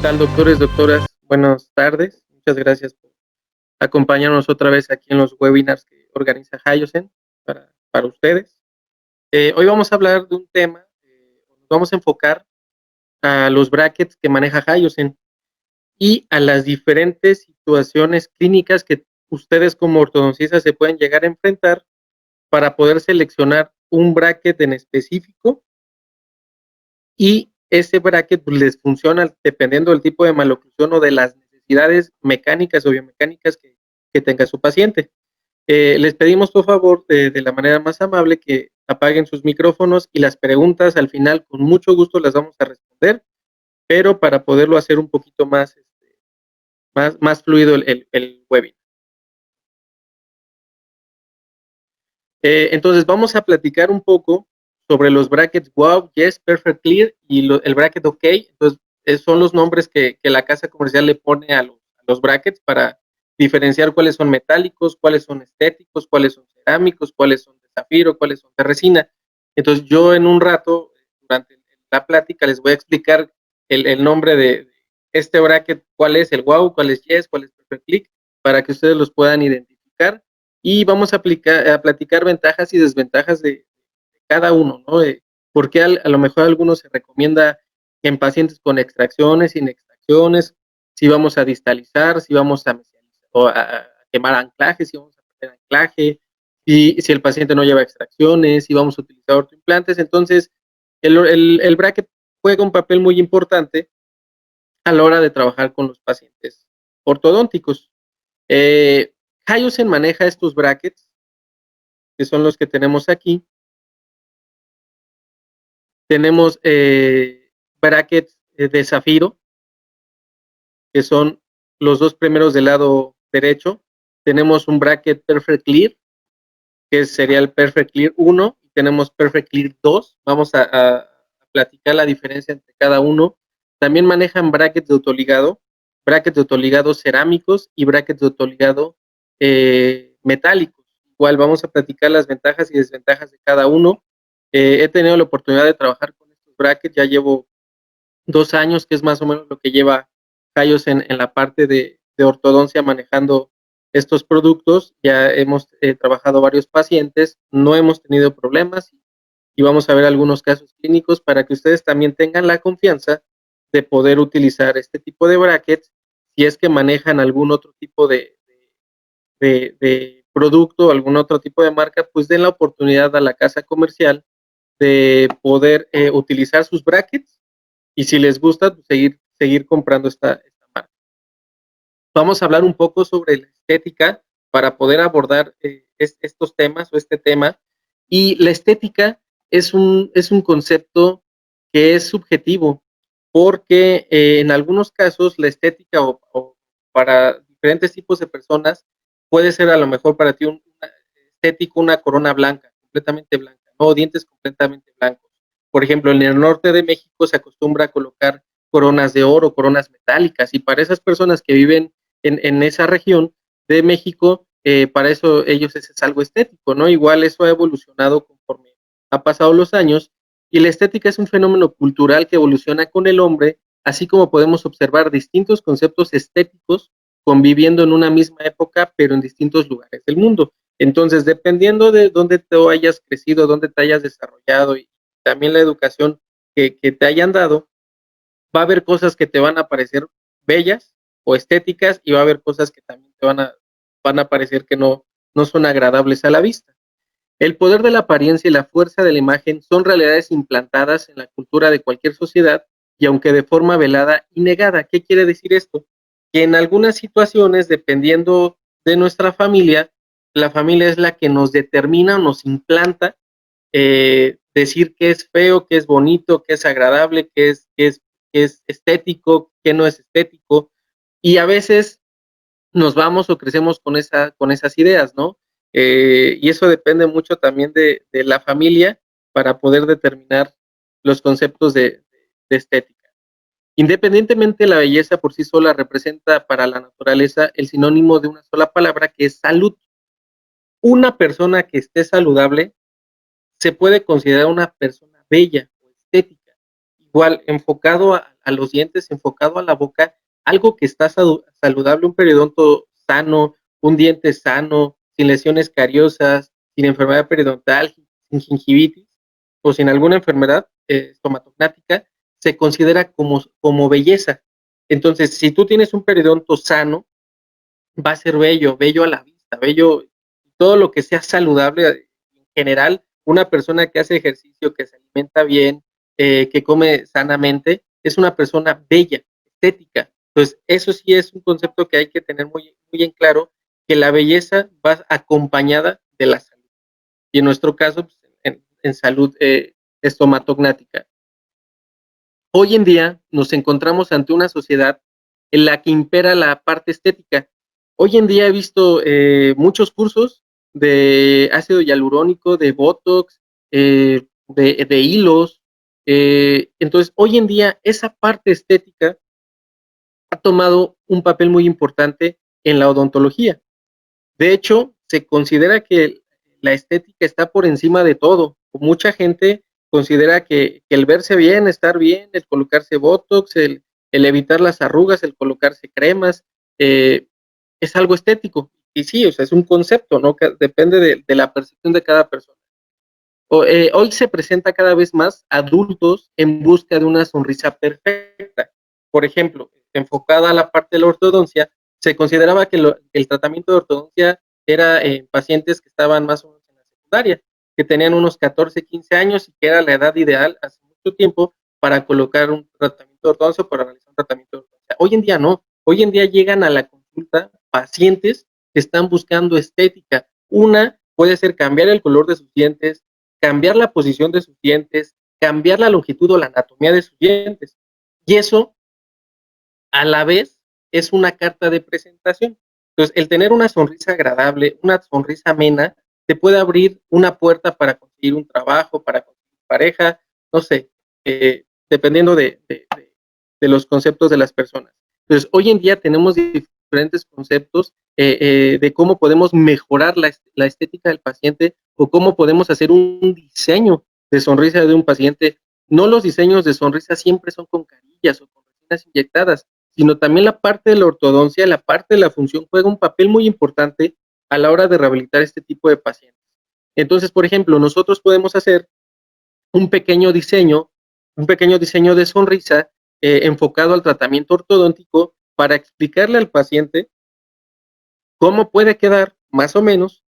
tal, doctores, doctoras? Buenas tardes. Muchas gracias por acompañarnos otra vez aquí en los webinars que organiza Hyosen para ustedes. Hoy vamos a hablar de un tema, nos vamos a enfocar a los brackets que maneja Hyosen y a las diferentes situaciones clínicas que ustedes como ortodoncistas se pueden llegar a enfrentar para poder seleccionar un bracket en específico y ese bracket pues, les funciona dependiendo del tipo de maloclusión o de las necesidades mecánicas o biomecánicas que tenga su paciente. Les pedimos por favor de la manera más amable que apaguen sus micrófonos y las preguntas al final con mucho gusto las vamos a responder, pero para poderlo hacer un poquito más fluido el webinar. Entonces vamos a platicar un poco sobre los brackets Wow, Yes, Perfect Clear y el bracket OK. Entonces son los nombres que la casa comercial le pone a los brackets para diferenciar cuáles son metálicos, cuáles son estéticos, cuáles son cerámicos, cuáles son de zafiro, cuáles son de resina. Entonces yo en un rato, durante la plática, les voy a explicar el nombre de este bracket, cuál es el Wow, cuál es Yes, cuál es Perfect Click, para que ustedes los puedan identificar y vamos a platicar ventajas y desventajas de cada uno, ¿no? Por qué a lo mejor algunos se recomienda en pacientes con extracciones, sin extracciones, si vamos a distalizar, si vamos a mesializar o a quemar anclajes, si vamos a hacer anclaje, si el paciente no lleva extracciones, si vamos a utilizar ortoimplantes. Entonces, el bracket juega un papel muy importante a la hora de trabajar con los pacientes ortodónticos. Hyosen maneja estos brackets, que son los que tenemos aquí. Tenemos brackets de zafiro, que son los dos primeros del lado derecho. Tenemos un bracket Perfect Clear, que sería el Perfect Clear 1, y tenemos Perfect Clear 2. Vamos a platicar la diferencia entre cada uno. También manejan brackets de autoligado cerámicos y brackets de autoligado metálicos. Igual vamos a platicar las ventajas y desventajas de cada uno. He tenido la oportunidad de trabajar con estos brackets, ya llevo 2 años, que es más o menos lo que lleva Callos en la parte de ortodoncia manejando estos productos. Ya hemos trabajado varios pacientes, no hemos tenido problemas y vamos a ver algunos casos clínicos para que ustedes también tengan la confianza de poder utilizar este tipo de brackets si es que manejan algún otro tipo de producto, algún otro tipo de marca, pues den la oportunidad a la casa comercial de poder utilizar sus brackets y si les gusta, pues seguir comprando esta marca. Vamos a hablar un poco sobre la estética para poder abordar estos temas o este tema. Y la estética es un concepto que es subjetivo, porque en algunos casos la estética o para diferentes tipos de personas puede ser a lo mejor para ti un estético una corona blanca, completamente blanca, ¿no? Dientes completamente blancos. Por ejemplo, en el norte de México se acostumbra a colocar coronas de oro, coronas metálicas, y para esas personas que viven en esa región de México, para eso ellos es algo estético, ¿no? Igual eso ha evolucionado conforme ha pasado los años, y la estética es un fenómeno cultural que evoluciona con el hombre, así como podemos observar distintos conceptos estéticos conviviendo en una misma época, pero en distintos lugares del mundo. Entonces, dependiendo de dónde te hayas crecido, dónde te hayas desarrollado y también la educación que te hayan dado, va a haber cosas que te van a parecer bellas o estéticas y va a haber cosas que también te van a parecer que no son agradables a la vista. El poder de la apariencia y la fuerza de la imagen son realidades implantadas en la cultura de cualquier sociedad y aunque de forma velada y negada. ¿Qué quiere decir esto? Que en algunas situaciones, dependiendo de nuestra familia, la familia es la que nos determina, nos implanta decir qué es feo, qué es bonito, qué es agradable, qué es estético, qué no es estético. Y a veces nos vamos o crecemos con esas ideas, ¿no? Y eso depende mucho también de la familia para poder determinar los conceptos de estética. Independientemente, la belleza por sí sola representa para la naturaleza el sinónimo de una sola palabra que es salud. Una persona que esté saludable se puede considerar una persona bella o estética. actual, enfocado a los dientes, enfocado a la boca, algo que está saludable, un periodonto sano, un diente sano, sin lesiones cariosas, sin enfermedad periodontal, sin gingivitis o sin alguna enfermedad estomatognática, se considera como belleza. Entonces, si tú tienes un periodonto sano, va a ser bello, bello a la vista, bello, todo lo que sea saludable en general. Una persona que hace ejercicio, que se alimenta bien, que come sanamente, es una persona bella, estética. Entonces, eso sí es un concepto que hay que tener muy en claro, que la belleza va acompañada de la salud. Y en nuestro caso, pues, en salud estomatognática. Hoy en día nos encontramos ante una sociedad en la que impera la parte estética. Hoy en día he visto muchos cursos de ácido hialurónico, de Botox, de hilos. Entonces, hoy en día esa parte estética ha tomado un papel muy importante en la odontología. De hecho, se considera que la estética está por encima de todo. Mucha gente considera que el verse bien, estar bien, el colocarse botox, el evitar las arrugas, el colocarse cremas, es algo estético. Y sí, o sea, es un concepto, ¿no? Que depende de la percepción de cada persona. Hoy se presenta cada vez más adultos en busca de una sonrisa perfecta. Por ejemplo, enfocada a la parte de la ortodoncia, se consideraba que el tratamiento de ortodoncia era en pacientes que estaban más o menos en la secundaria, que tenían unos 14, 15 años y que era la edad ideal hace mucho tiempo para colocar un tratamiento de ortodoncia o para realizar un tratamiento de ortodoncia. Hoy en día no, hoy en día llegan a la consulta pacientes que están buscando estética. Una puede ser cambiar el color de sus dientes, cambiar la posición de sus dientes, cambiar la longitud o la anatomía de sus dientes. Y eso, a la vez, es una carta de presentación. Entonces, el tener una sonrisa agradable, una sonrisa amena, te puede abrir una puerta para conseguir un trabajo, para conseguir pareja, no sé, dependiendo de los conceptos de las personas. Entonces, hoy en día tenemos diferentes conceptos de cómo podemos mejorar la estética del paciente o cómo podemos hacer un diseño de sonrisa de un paciente. No los diseños de sonrisa siempre son con carillas o con resinas inyectadas, sino también la parte de la ortodoncia, la parte de la función juega un papel muy importante a la hora de rehabilitar este tipo de pacientes. Entonces, por ejemplo, nosotros podemos hacer un pequeño diseño de sonrisa enfocado al tratamiento ortodóntico para explicarle al paciente cómo puede quedar más o menos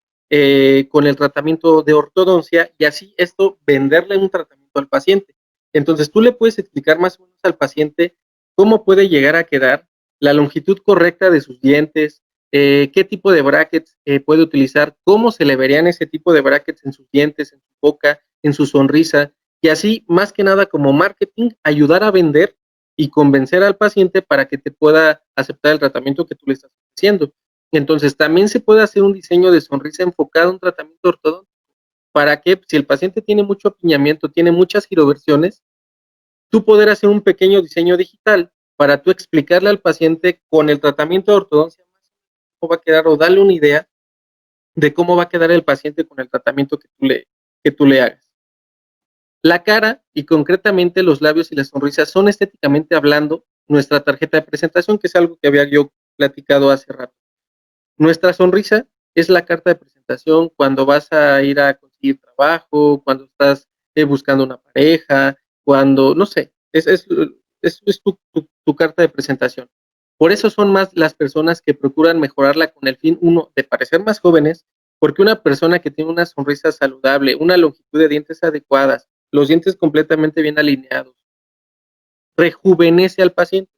con el tratamiento de ortodoncia y así esto venderle un tratamiento al paciente. Entonces tú le puedes explicar más o menos al paciente cómo puede llegar a quedar, la longitud correcta de sus dientes, qué tipo de brackets puede utilizar, cómo se le verían ese tipo de brackets en sus dientes, en su boca, en su sonrisa, y así, más que nada como marketing, ayudar a vender y convencer al paciente para que te pueda aceptar el tratamiento que tú le estás haciendo. Entonces, también se puede hacer un diseño de sonrisa enfocado a un tratamiento ortodóntico para que, si el paciente tiene mucho apiñamiento, tiene muchas giroversiones, tú poder hacer un pequeño diseño digital para tú explicarle al paciente con el tratamiento de ortodoncia cómo va a quedar o darle una idea de cómo va a quedar el paciente con el tratamiento que tú le hagas. La cara y concretamente los labios y la sonrisa son estéticamente hablando nuestra tarjeta de presentación, que es algo que había yo platicado hace rato. Nuestra sonrisa es la carta de presentación cuando vas a ir a conseguir trabajo, cuando estás buscando una pareja, cuando, no sé, es tu carta de presentación. Por eso son más las personas que procuran mejorarla con el fin, uno, de parecer más jóvenes, porque una persona que tiene una sonrisa saludable, una longitud de dientes adecuadas, los dientes completamente bien alineados, rejuvenece al paciente.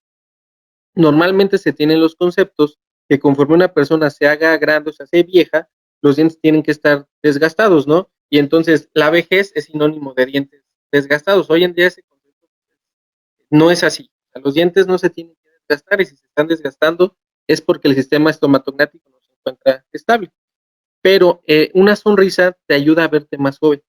Normalmente se tienen los conceptos que conforme una persona se haga grande o se hace vieja, los dientes tienen que estar desgastados, ¿no? Y entonces la vejez es sinónimo de dientes desgastados. Hoy en día ese concepto no es así. O sea, los dientes no se tienen que desgastar y si se están desgastando es porque el sistema estomatognático no se encuentra estable. Pero una sonrisa te ayuda a verte más joven.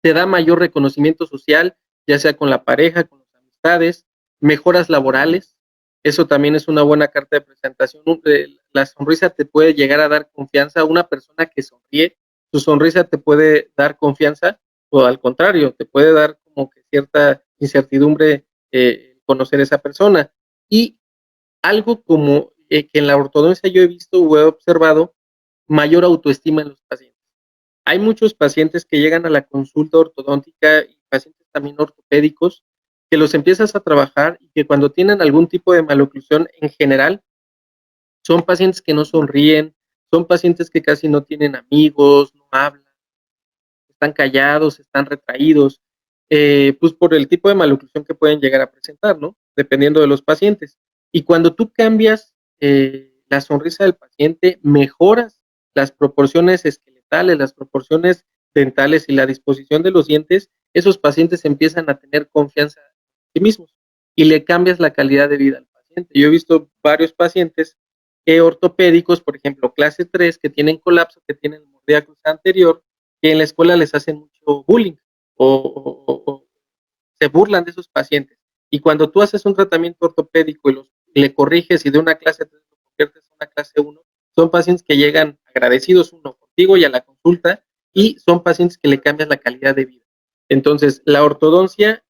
Te da mayor reconocimiento social, ya sea con la pareja, con las amistades, mejoras laborales. Eso también es una buena carta de presentación. La sonrisa te puede llegar a dar confianza a una persona que sonríe. Su sonrisa te puede dar confianza o al contrario, te puede dar como que cierta incertidumbre conocer a esa persona. Y algo como que en la ortodoncia yo he visto o he observado mayor autoestima en los pacientes. Hay muchos pacientes que llegan a la consulta ortodóntica y pacientes también ortopédicos que los empiezas a trabajar y que cuando tienen algún tipo de maloclusión en general son pacientes que no sonríen, son pacientes que casi no tienen amigos, no hablan, están callados, están retraídos, pues por el tipo de maloclusión que pueden llegar a presentar, ¿no? Dependiendo de los pacientes. Y cuando tú cambias la sonrisa del paciente, mejoras las proporciones esqueletales, las proporciones dentales y la disposición de los dientes, esos pacientes empiezan a tener confianza en sí mismos y le cambias la calidad de vida al paciente. Yo he visto varios pacientes ortopédicos, por ejemplo, clase 3, que tienen colapso, que tienen mordida cruzada anterior, que en la escuela les hacen mucho bullying o se burlan de esos pacientes. Y cuando tú haces un tratamiento ortopédico y le corriges y de una clase 3 lo conviertes en una clase 1, son pacientes que llegan agradecidos uno contigo y a la consulta y son pacientes que le cambias la calidad de vida. Entonces, la ortodoncia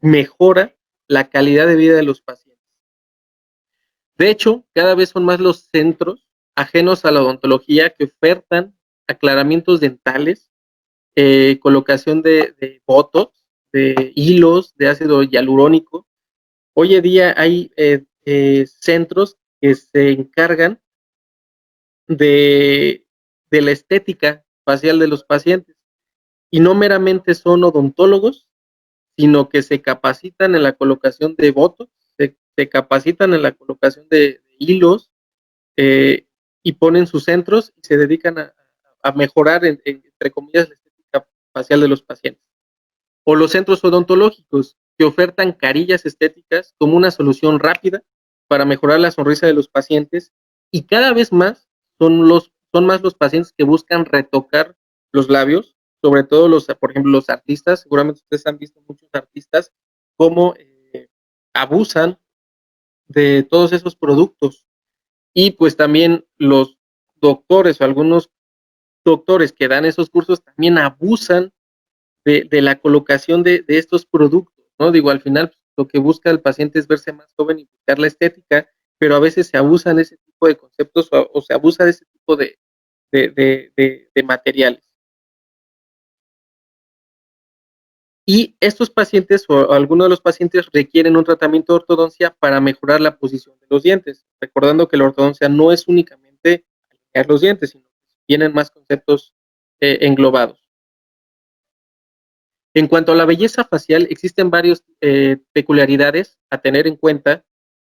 mejora la calidad de vida de los pacientes. De hecho, cada vez son más los centros ajenos a la odontología que ofertan aclaramientos dentales, colocación de botox, de hilos, de ácido hialurónico. Hoy en día hay centros que se encargan de, de la estética facial de los pacientes y no meramente son odontólogos, sino que se capacitan en la colocación de botox, se capacitan en la colocación de hilos, eh, y ponen sus centros y se dedican a mejorar, entre comillas, la estética facial de los pacientes. O los centros odontológicos que ofertan carillas estéticas como una solución rápida para mejorar la sonrisa de los pacientes y cada vez más son más los pacientes que buscan retocar los labios, sobre todo por ejemplo, los artistas. Seguramente ustedes han visto muchos artistas cómo abusan de todos esos productos. Y pues también los doctores o algunos doctores que dan esos cursos también abusan de la colocación de estos productos, ¿no? Digo, al final pues, lo que busca el paciente es verse más joven y buscar la estética, pero a veces se abusan de ese tipo de conceptos o se abusa de ese tipo de materiales. Y estos pacientes o algunos de los pacientes requieren un tratamiento de ortodoncia para mejorar la posición de los dientes, recordando que la ortodoncia no es únicamente alinear los dientes, sino que tienen más conceptos englobados. En cuanto a la belleza facial, existen varias peculiaridades a tener en cuenta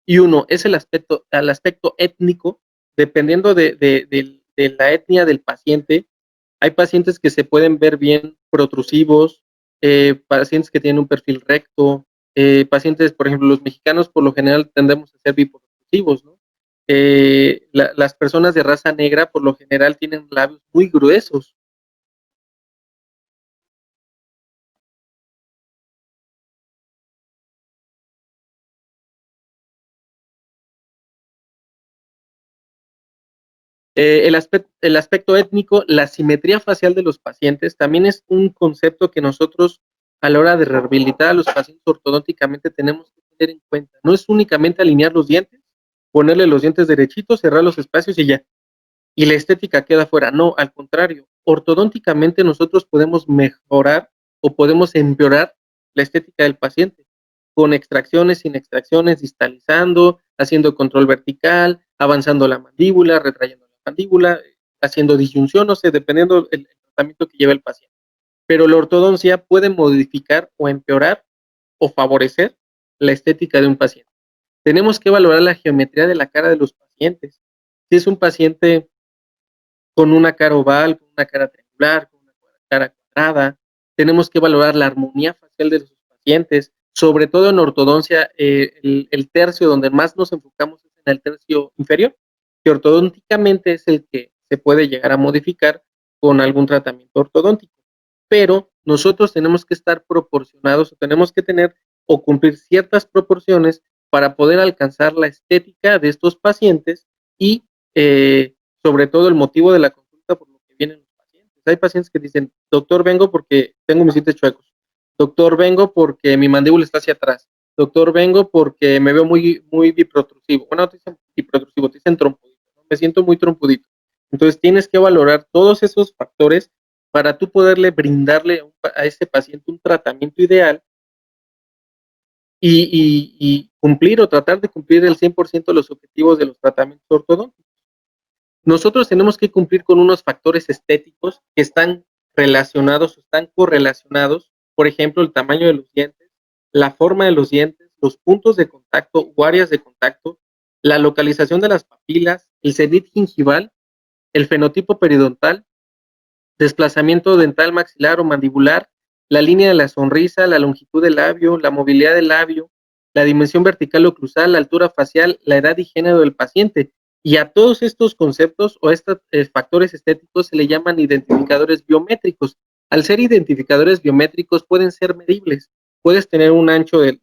y uno es el aspecto étnico, dependiendo de la etnia del paciente. Hay pacientes que se pueden ver bien protrusivos, pacientes que tienen un perfil recto, pacientes, por ejemplo, los mexicanos por lo general tendemos a ser biprotrusivos, ¿no? Las personas de raza negra por lo general tienen labios muy gruesos. El aspecto étnico, la simetría facial de los pacientes, también es un concepto que nosotros a la hora de rehabilitar a los pacientes ortodónticamente tenemos que tener en cuenta. No es únicamente alinear los dientes, ponerle los dientes derechitos, cerrar los espacios y ya. Y la estética queda fuera. No, al contrario, ortodónticamente nosotros podemos mejorar o podemos empeorar la estética del paciente con extracciones, sin extracciones, distalizando, haciendo control vertical, avanzando la mandíbula, retrayendo la mandíbula, haciendo disyunción, no sé, dependiendo del tratamiento que lleve el paciente. Pero la ortodoncia puede modificar o empeorar o favorecer la estética de un paciente. Tenemos que valorar la geometría de la cara de los pacientes. Si es un paciente con una cara oval, con una cara triangular, con una cara cuadrada, tenemos que valorar la armonía facial de los pacientes, sobre todo en ortodoncia, el tercio donde más nos enfocamos es en el tercio inferior, que ortodónticamente es el que se puede llegar a modificar con algún tratamiento ortodóntico. Pero nosotros tenemos que estar proporcionados o tenemos que tener o cumplir ciertas proporciones para poder alcanzar la estética de estos pacientes y sobre todo el motivo de la consulta por lo que vienen los pacientes. Hay pacientes que dicen, doctor, vengo porque tengo mis dientes chuecos. Doctor, vengo porque mi mandíbula está hacia atrás. Doctor, vengo porque me veo muy biprotrusivo. Bueno, no te dicen biprotrusivo, te dicen trompudito, ¿no? Me siento muy trompudito. Entonces tienes que valorar todos esos factores para tú poderle brindarle a ese paciente un tratamiento ideal y cumplir o tratar de cumplir el 100% de los objetivos de los tratamientos ortodoncos. Nosotros tenemos que cumplir con unos factores estéticos que están relacionados o están correlacionados, por ejemplo, el tamaño de los dientes, la forma de los dientes, los puntos de contacto o áreas de contacto, la localización de las papilas, el cenit gingival, el fenotipo periodontal, desplazamiento dental maxilar o mandibular, la línea de la sonrisa, la longitud del labio, la movilidad del labio, la dimensión vertical o cruzal, la altura facial, la edad y género del paciente. Y a todos estos conceptos o estos factores estéticos se le llaman identificadores biométricos. Al ser identificadores biométricos pueden ser medibles. Puedes tener un ancho de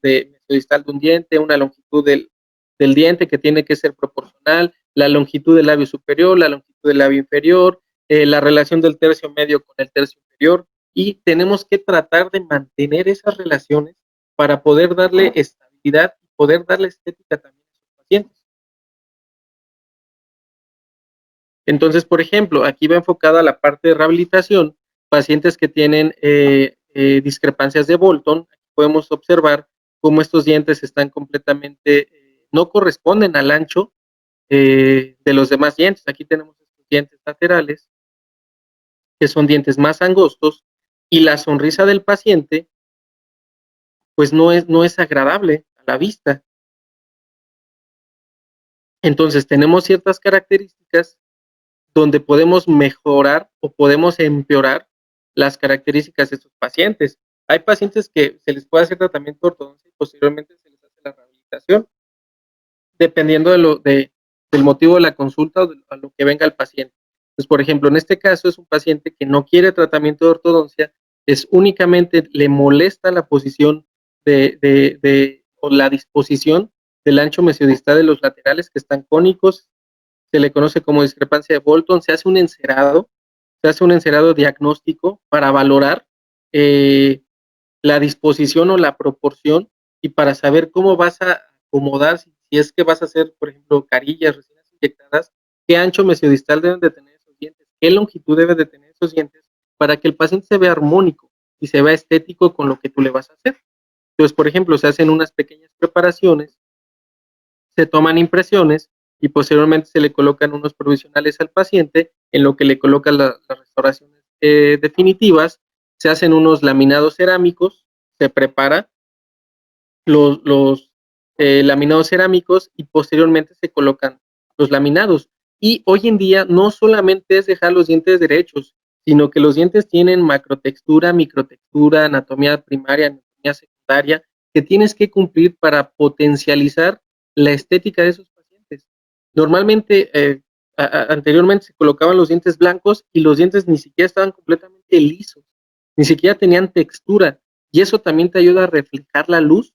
mesodistal de un diente, una longitud del diente que tiene que ser proporcional, la longitud del labio superior, la longitud del labio inferior, la relación del tercio medio con el tercio inferior, y tenemos que tratar de mantener esas relaciones para poder darle estabilidad y poder darle estética también a los pacientes. Entonces, por ejemplo, aquí va enfocada la parte de rehabilitación, pacientes que tienen discrepancias de Bolton, podemos observar cómo estos dientes están completamente, no corresponden al ancho de los demás dientes. Aquí tenemos estos dientes laterales, que son dientes más angostos, y la sonrisa del paciente, pues no es agradable a la vista. Entonces, tenemos ciertas características donde podemos mejorar o podemos empeorar las características de estos pacientes. Hay pacientes que se les puede hacer tratamiento de ortodoncia y posteriormente se les hace la rehabilitación, dependiendo del motivo de la consulta o a lo que venga el paciente. Pues, por ejemplo, en este caso es un paciente que no quiere tratamiento de ortodoncia, es únicamente le molesta la posición o la disposición del ancho mesodistal de los laterales que están cónicos, se le conoce como discrepancia de Bolton, se hace un encerado diagnóstico para valorar eh, la disposición o la proporción y para saber cómo vas a acomodar, si es que vas a hacer, por ejemplo, carillas, resinas inyectadas, qué ancho mesodistal deben de tener esos dientes, qué longitud deben de tener esos dientes para que el paciente se vea armónico y se vea estético con lo que tú le vas a hacer. Entonces, por ejemplo, se hacen unas pequeñas preparaciones, se toman impresiones y posteriormente se le colocan unos provisionales al paciente, en lo que le colocan las restauraciones definitivas, se hacen unos laminados cerámicos, se prepara los laminados cerámicos y posteriormente se colocan los laminados. Y hoy en día no solamente es dejar los dientes derechos, sino que los dientes tienen macrotextura, microtextura, anatomía primaria, anatomía secundaria, que tienes que cumplir para potencializar la estética de esos pacientes. Normalmente, anteriormente se colocaban los dientes blancos y los dientes ni siquiera estaban completamente lisos, ni siquiera tenían textura, y eso también te ayuda a reflejar la luz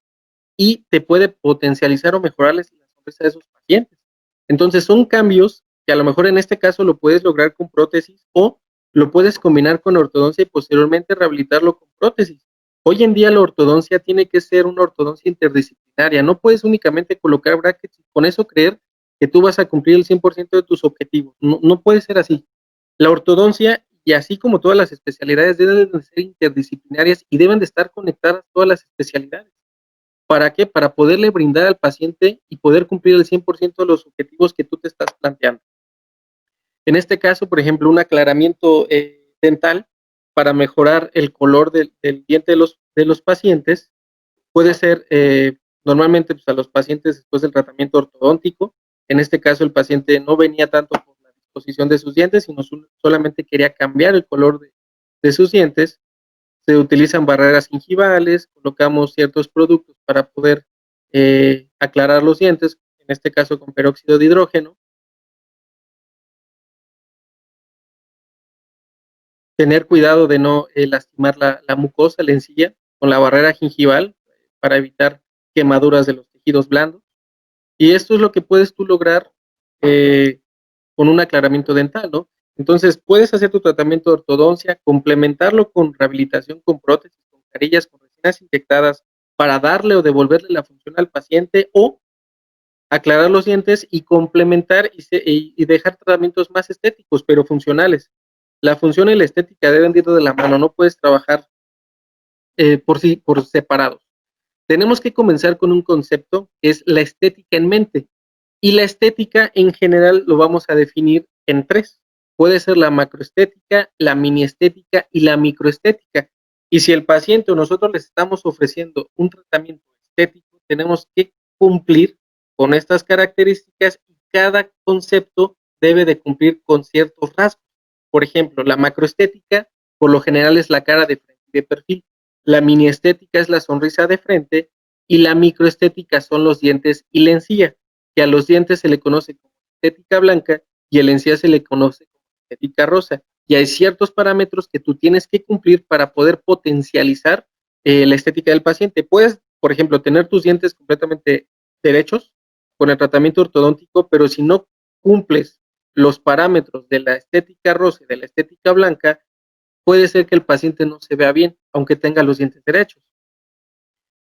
y te puede potencializar o mejorarles la sonrisa de esos pacientes. Entonces son cambios que a lo mejor en este caso lo puedes lograr con prótesis o lo puedes combinar con ortodoncia y posteriormente rehabilitarlo con prótesis. Hoy en día la ortodoncia tiene que ser una ortodoncia interdisciplinaria, no puedes únicamente colocar brackets y con eso creer que tú vas a cumplir el 100% de tus objetivos, no puede ser así. La ortodoncia, y así como todas las especialidades, deben de ser interdisciplinarias y deben de estar conectadas todas las especialidades. ¿Para qué? Para poderle brindar al paciente y poder cumplir el 100% de los objetivos que tú te estás planteando. En este caso, por ejemplo, un aclaramiento dental para mejorar el color del diente de los pacientes puede ser normalmente pues, a los pacientes después del tratamiento ortodóntico. En este caso, el paciente no venía tanto por la disposición de sus dientes, sino solamente quería cambiar el color de sus dientes. Se utilizan barreras gingivales, colocamos ciertos productos para poder aclarar los dientes, en este caso con peróxido de hidrógeno. Tener cuidado de no lastimar la mucosa, la encía, con la barrera gingival para evitar quemaduras de los tejidos blandos. Y esto es lo que puedes tú lograr eh, con un aclaramiento dental, ¿no? Entonces, puedes hacer tu tratamiento de ortodoncia, complementarlo con rehabilitación, con prótesis, con carillas, con toxinas inyectadas para darle o devolverle la función al paciente, o aclarar los dientes y complementar y dejar tratamientos más estéticos, pero funcionales. La función y la estética deben ir de la mano, no puedes trabajar por separados. Tenemos que comenzar con un concepto que es la estética en mente. Y la estética en general lo vamos a definir en tres. Puede ser la macroestética, la miniestética y la microestética. Y si el paciente o nosotros les estamos ofreciendo un tratamiento estético, tenemos que cumplir con estas características y cada concepto debe de cumplir con ciertos rasgos. Por ejemplo, la macroestética por lo general es la cara de frente y de perfil. La miniestética es la sonrisa de frente y la microestética son los dientes y la encía, que a los dientes se le conoce como estética blanca y a la encía se le conoce como estética rosa. Y hay ciertos parámetros que tú tienes que cumplir para poder potencializar la estética del paciente. Puedes, por ejemplo, tener tus dientes completamente derechos con el tratamiento ortodóntico, pero si no cumples los parámetros de la estética rosa y de la estética blanca, puede ser que el paciente no se vea bien, aunque tenga los dientes derechos.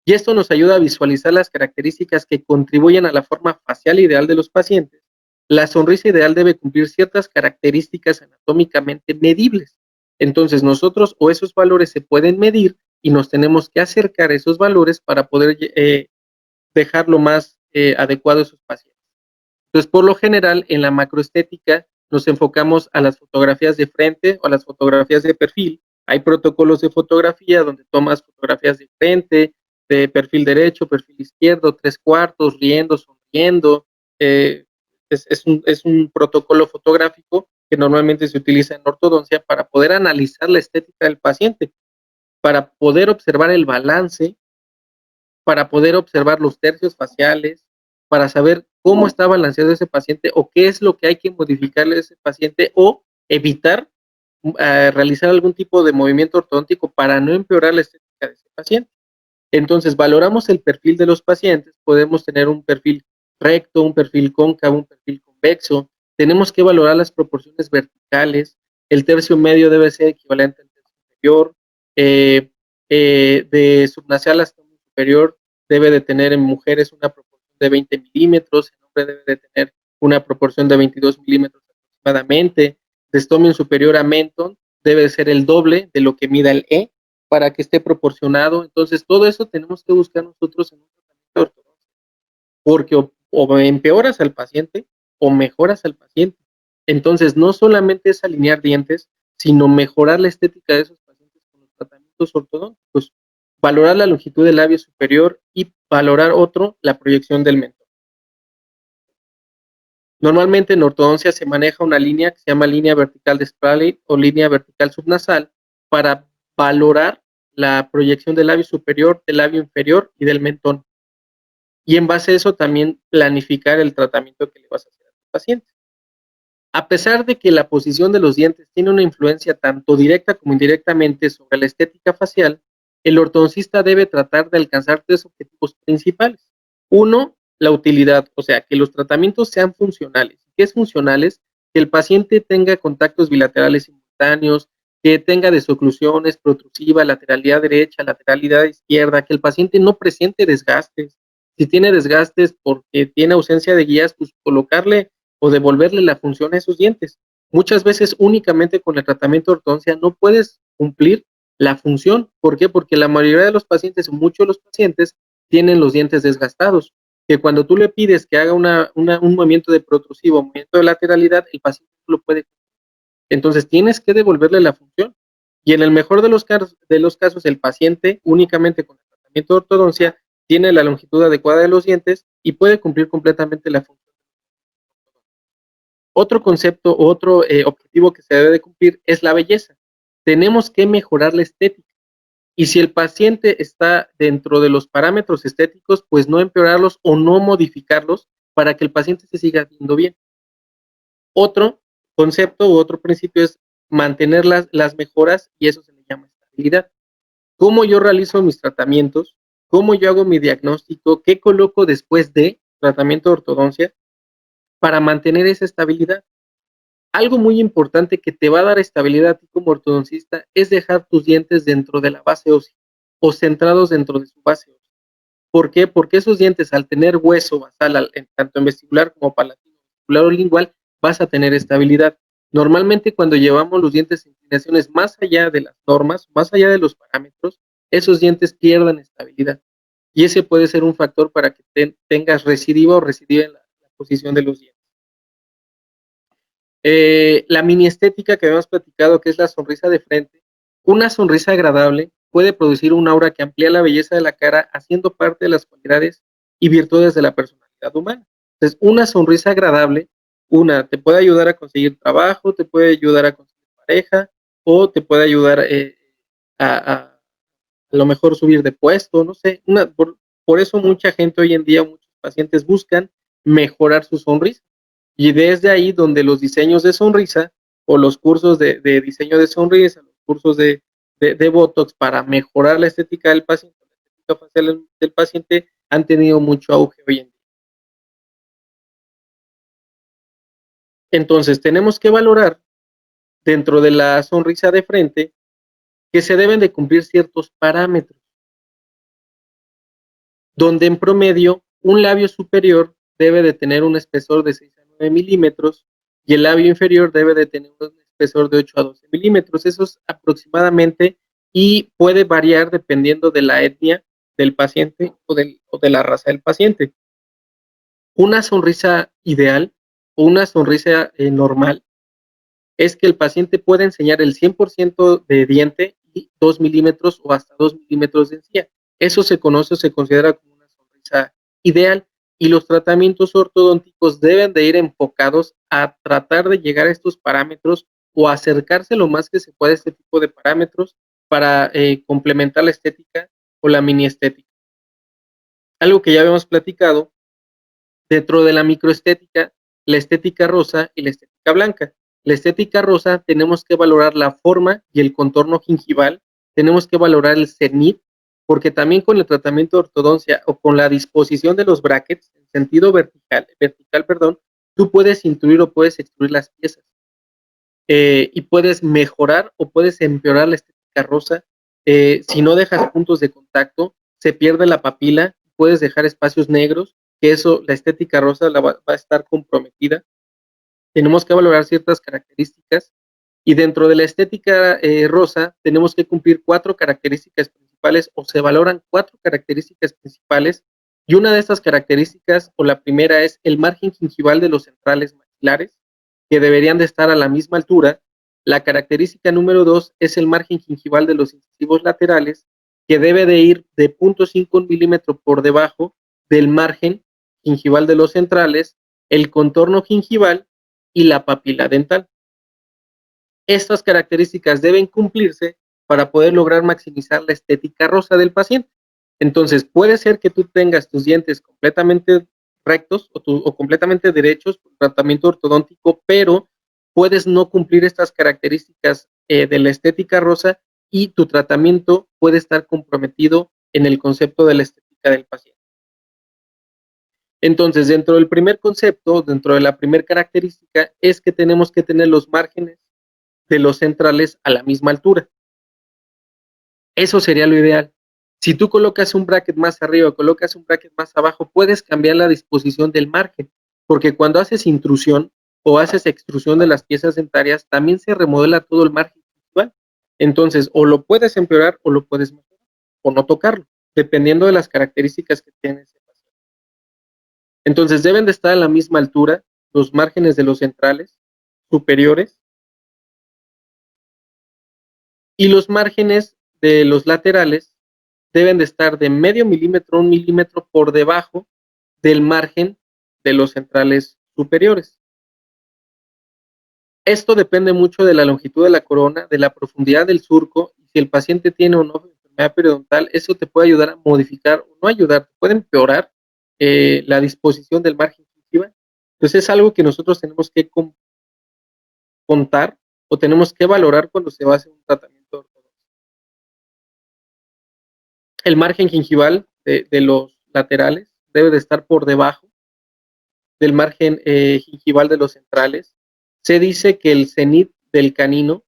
Y esto nos ayuda a visualizar las características que contribuyen a la forma facial ideal de los pacientes. La sonrisa ideal debe cumplir ciertas características anatómicamente medibles. Entonces nosotros o esos valores se pueden medir y nos tenemos que acercar a esos valores para poder dejar lo más adecuado a esos pacientes. Entonces, por lo general, en la macroestética nos enfocamos a las fotografías de frente o a las fotografías de perfil. Hay protocolos de fotografía donde tomas fotografías de frente, de perfil derecho, perfil izquierdo, tres cuartos, riendo, sonriendo. Eh, es un protocolo fotográfico que normalmente se utiliza en ortodoncia para poder analizar la estética del paciente, para poder observar el balance, para poder observar los tercios faciales, para saber cómo está balanceado ese paciente o qué es lo que hay que modificarle a ese paciente o evitar realizar algún tipo de movimiento ortodóntico para no empeorar la estética de ese paciente. Entonces, valoramos el perfil de los pacientes, podemos tener un perfil recto, un perfil cóncavo, un perfil convexo, tenemos que valorar las proporciones verticales, el tercio medio debe ser equivalente al tercio inferior, de subnacial hasta superior debe de tener en mujeres una proporción de 20 milímetros, en hombre debe de tener una proporción de 22 milímetros aproximadamente, de estomio superior a mentón debe de ser el doble de lo que mida el E para que esté proporcionado. Entonces, todo eso tenemos que buscar nosotros en un tratamiento ortodoxo, porque o empeoras al paciente o mejoras al paciente. Entonces, no solamente es alinear dientes, sino mejorar la estética de esos pacientes con los tratamientos ortodónticos, valorar la longitud del labio superior y valorar otro, la proyección del mentón. Normalmente en ortodoncia se maneja una línea que se llama línea vertical de Spraley o línea vertical subnasal para valorar la proyección del labio superior, del labio inferior y del mentón. Y en base a eso también planificar el tratamiento que le vas a hacer a tu paciente. A pesar de que la posición de los dientes tiene una influencia tanto directa como indirectamente sobre la estética facial, el ortodoncista debe tratar de alcanzar tres objetivos principales. Uno, la utilidad, o sea, que los tratamientos sean funcionales. ¿Qué es funcionales? Que el paciente tenga contactos bilaterales simultáneos, que tenga desoclusiones, protrusiva, lateralidad derecha, lateralidad izquierda, que el paciente no presente desgastes. Si tiene desgastes porque tiene ausencia de guías, pues colocarle o devolverle la función a esos dientes. Muchas veces únicamente con el tratamiento de ortodoncia no puedes cumplir la función. ¿Por qué? Porque la mayoría de los pacientes, muchos de los pacientes, tienen los dientes desgastados, que cuando tú le pides que haga un movimiento de protrusivo, un movimiento de lateralidad, el paciente no lo puede. Entonces tienes que devolverle la función. Y en el mejor de los casos, el paciente únicamente con el tratamiento de ortodoncia tiene la longitud adecuada de los dientes y puede cumplir completamente la función. Otro concepto, otro objetivo que se debe de cumplir es la belleza. Tenemos que mejorar la estética. Y si el paciente está dentro de los parámetros estéticos, pues no empeorarlos o no modificarlos para que el paciente se siga viendo bien. Otro concepto u otro principio es mantener las mejoras y eso se le llama estabilidad. ¿Cómo yo realizo mis tratamientos? ¿Cómo yo hago mi diagnóstico? ¿Qué coloco después de tratamiento de ortodoncia para mantener esa estabilidad? Algo muy importante que te va a dar estabilidad a ti como ortodoncista es dejar tus dientes dentro de la base ósea. o centrados dentro de su base ósea. ¿Por qué? Porque esos dientes, al tener hueso basal, tanto en vestibular como palatino, vestibular o lingual, vas a tener estabilidad. Normalmente, cuando llevamos los dientes en inclinaciones más allá de las normas, más allá de los parámetros, esos dientes pierden estabilidad. Y ese puede ser un factor para que tengas recidiva o recidiva en la posición de los dientes. La mini estética que habíamos platicado, que es la sonrisa de frente, una sonrisa agradable puede producir un aura que amplía la belleza de la cara, haciendo parte de las cualidades y virtudes de la personalidad humana. Entonces, una sonrisa agradable, te puede ayudar a conseguir trabajo, te puede ayudar a conseguir pareja, o te puede ayudar a lo mejor subir de puesto, no sé. Por eso mucha gente hoy en día, muchos pacientes buscan mejorar su sonrisa. Y desde ahí donde los diseños de sonrisa o los cursos de diseño de sonrisa, los cursos de Botox para mejorar la estética del paciente, la estética facial del paciente, han tenido mucho auge hoy en día. Entonces, tenemos que valorar dentro de la sonrisa de frente que se deben de cumplir ciertos parámetros, donde en promedio un labio superior debe de tener un espesor de 6 a 9 milímetros y el labio inferior debe de tener un espesor de 8 a 12 milímetros. Eso es aproximadamente, y puede variar dependiendo de la etnia del paciente o de la raza del paciente. Una sonrisa ideal o una sonrisa normal es que el paciente pueda enseñar el 100% de diente y 2 milímetros o hasta 2 milímetros de encía. Eso se conoce o se considera como una sonrisa ideal, y los tratamientos ortodónticos deben de ir enfocados a tratar de llegar a estos parámetros o acercarse lo más que se pueda a este tipo de parámetros para complementar la estética o la mini estética. Algo que ya habíamos platicado dentro de la microestética, la estética rosa y la estética blanca. La estética rosa tenemos que valorar la forma y el contorno gingival, tenemos que valorar el cenit, porque también con el tratamiento de ortodoncia o con la disposición de los brackets en sentido vertical, tú puedes incluir o puedes extruir las piezas, y puedes mejorar o puedes empeorar la estética rosa. Si no dejas puntos de contacto, se pierde la papila, puedes dejar espacios negros, que eso, la estética rosa va a estar comprometida. Tenemos que valorar ciertas características, y dentro de la estética rosa tenemos que cumplir 4 características principales, o se valoran 4 características principales, y una de estas características, o la primera, es el margen gingival de los centrales maxilares, que deberían de estar a la misma altura. La característica número 2 es el margen gingival de los incisivos laterales, que debe de ir de 0.5 milímetro por debajo del margen gingival de los centrales, el contorno gingival y la papila dental. Estas características deben cumplirse para poder lograr maximizar la estética rosa del paciente. Entonces, puede ser que tú tengas tus dientes completamente rectos o completamente derechos por tratamiento ortodóntico, pero puedes no cumplir estas características de la estética rosa, y tu tratamiento puede estar comprometido en el concepto de la estética del paciente. Entonces, dentro del primer concepto, dentro de la primera característica, es que tenemos que tener los márgenes de los centrales a la misma altura. Eso sería lo ideal. Si tú colocas un bracket más arriba o colocas un bracket más abajo, puedes cambiar la disposición del margen, porque cuando haces intrusión o haces extrusión de las piezas dentarias, también se remodela todo el margen gingival. Entonces, o lo puedes empeorar o lo puedes mejorar, o no tocarlo, dependiendo de las características que tiene ese paciente. Entonces, deben de estar a la misma altura los márgenes de los centrales superiores y los márgenes de los laterales deben de estar de medio milímetro a 1 milímetro por debajo del margen de los centrales superiores. Esto depende mucho de la longitud de la corona, de la profundidad del surco, y si el paciente tiene o no enfermedad periodontal. Eso te puede ayudar a modificar o no ayudar, puede empeorar la disposición del margen gingival. Entonces es algo que nosotros tenemos que contar o tenemos que valorar cuando se va a hacer un tratamiento ortodoxo. El margen gingival de los laterales debe de estar por debajo del margen gingival de los centrales. Se dice que el cenit del canino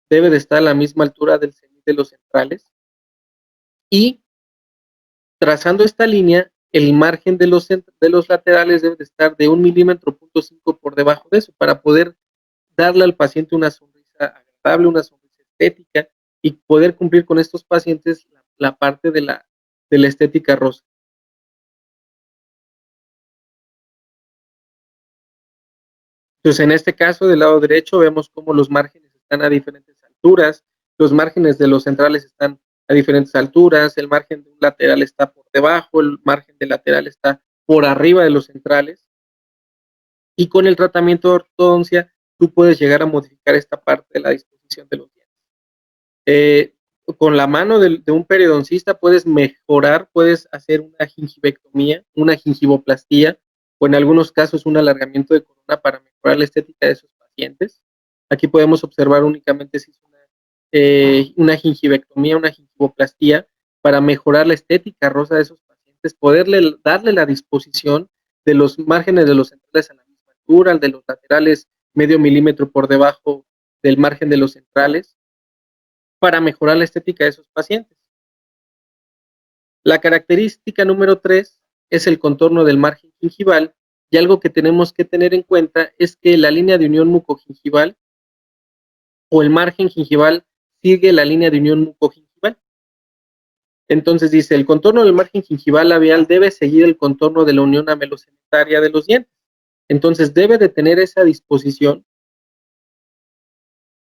debe de estar a la misma altura del cenit de los centrales. y trazando esta línea, el margen de los laterales debe de estar de 1,5 mm por debajo de eso para poder darle al paciente una sonrisa agradable, una sonrisa estética y poder cumplir con estos pacientes la parte de la estética rosa. Entonces, en este caso, del lado derecho, vemos cómo los márgenes están a diferentes alturas, los márgenes de los centrales están a diferentes alturas, el margen de un lateral está por debajo, el margen del lateral está por arriba de los centrales, y con el tratamiento de ortodoncia, tú puedes llegar a modificar esta parte de la disposición de los dientes. Eh, con la mano de un periodoncista puedes mejorar, puedes hacer una gingivectomía, una gingivoplastía, o en algunos casos un alargamiento de corona para mejorar la estética de esos pacientes. Aquí podemos observar únicamente si es una gingivectomía, una gingivoplastía, para mejorar la estética rosa de esos pacientes, darle la disposición de los márgenes de los centrales a la misma altura, el de los laterales medio milímetro por debajo del margen de los centrales, para mejorar la estética de esos pacientes. La característica número 3 es el contorno del margen gingival, y algo que tenemos que tener en cuenta es que la línea de unión mucogingival o el margen gingival sigue la línea de unión mucogingival. Entonces dice, el contorno del margen gingival labial debe seguir el contorno de la unión amelocementaria de los dientes. Entonces debe de tener esa disposición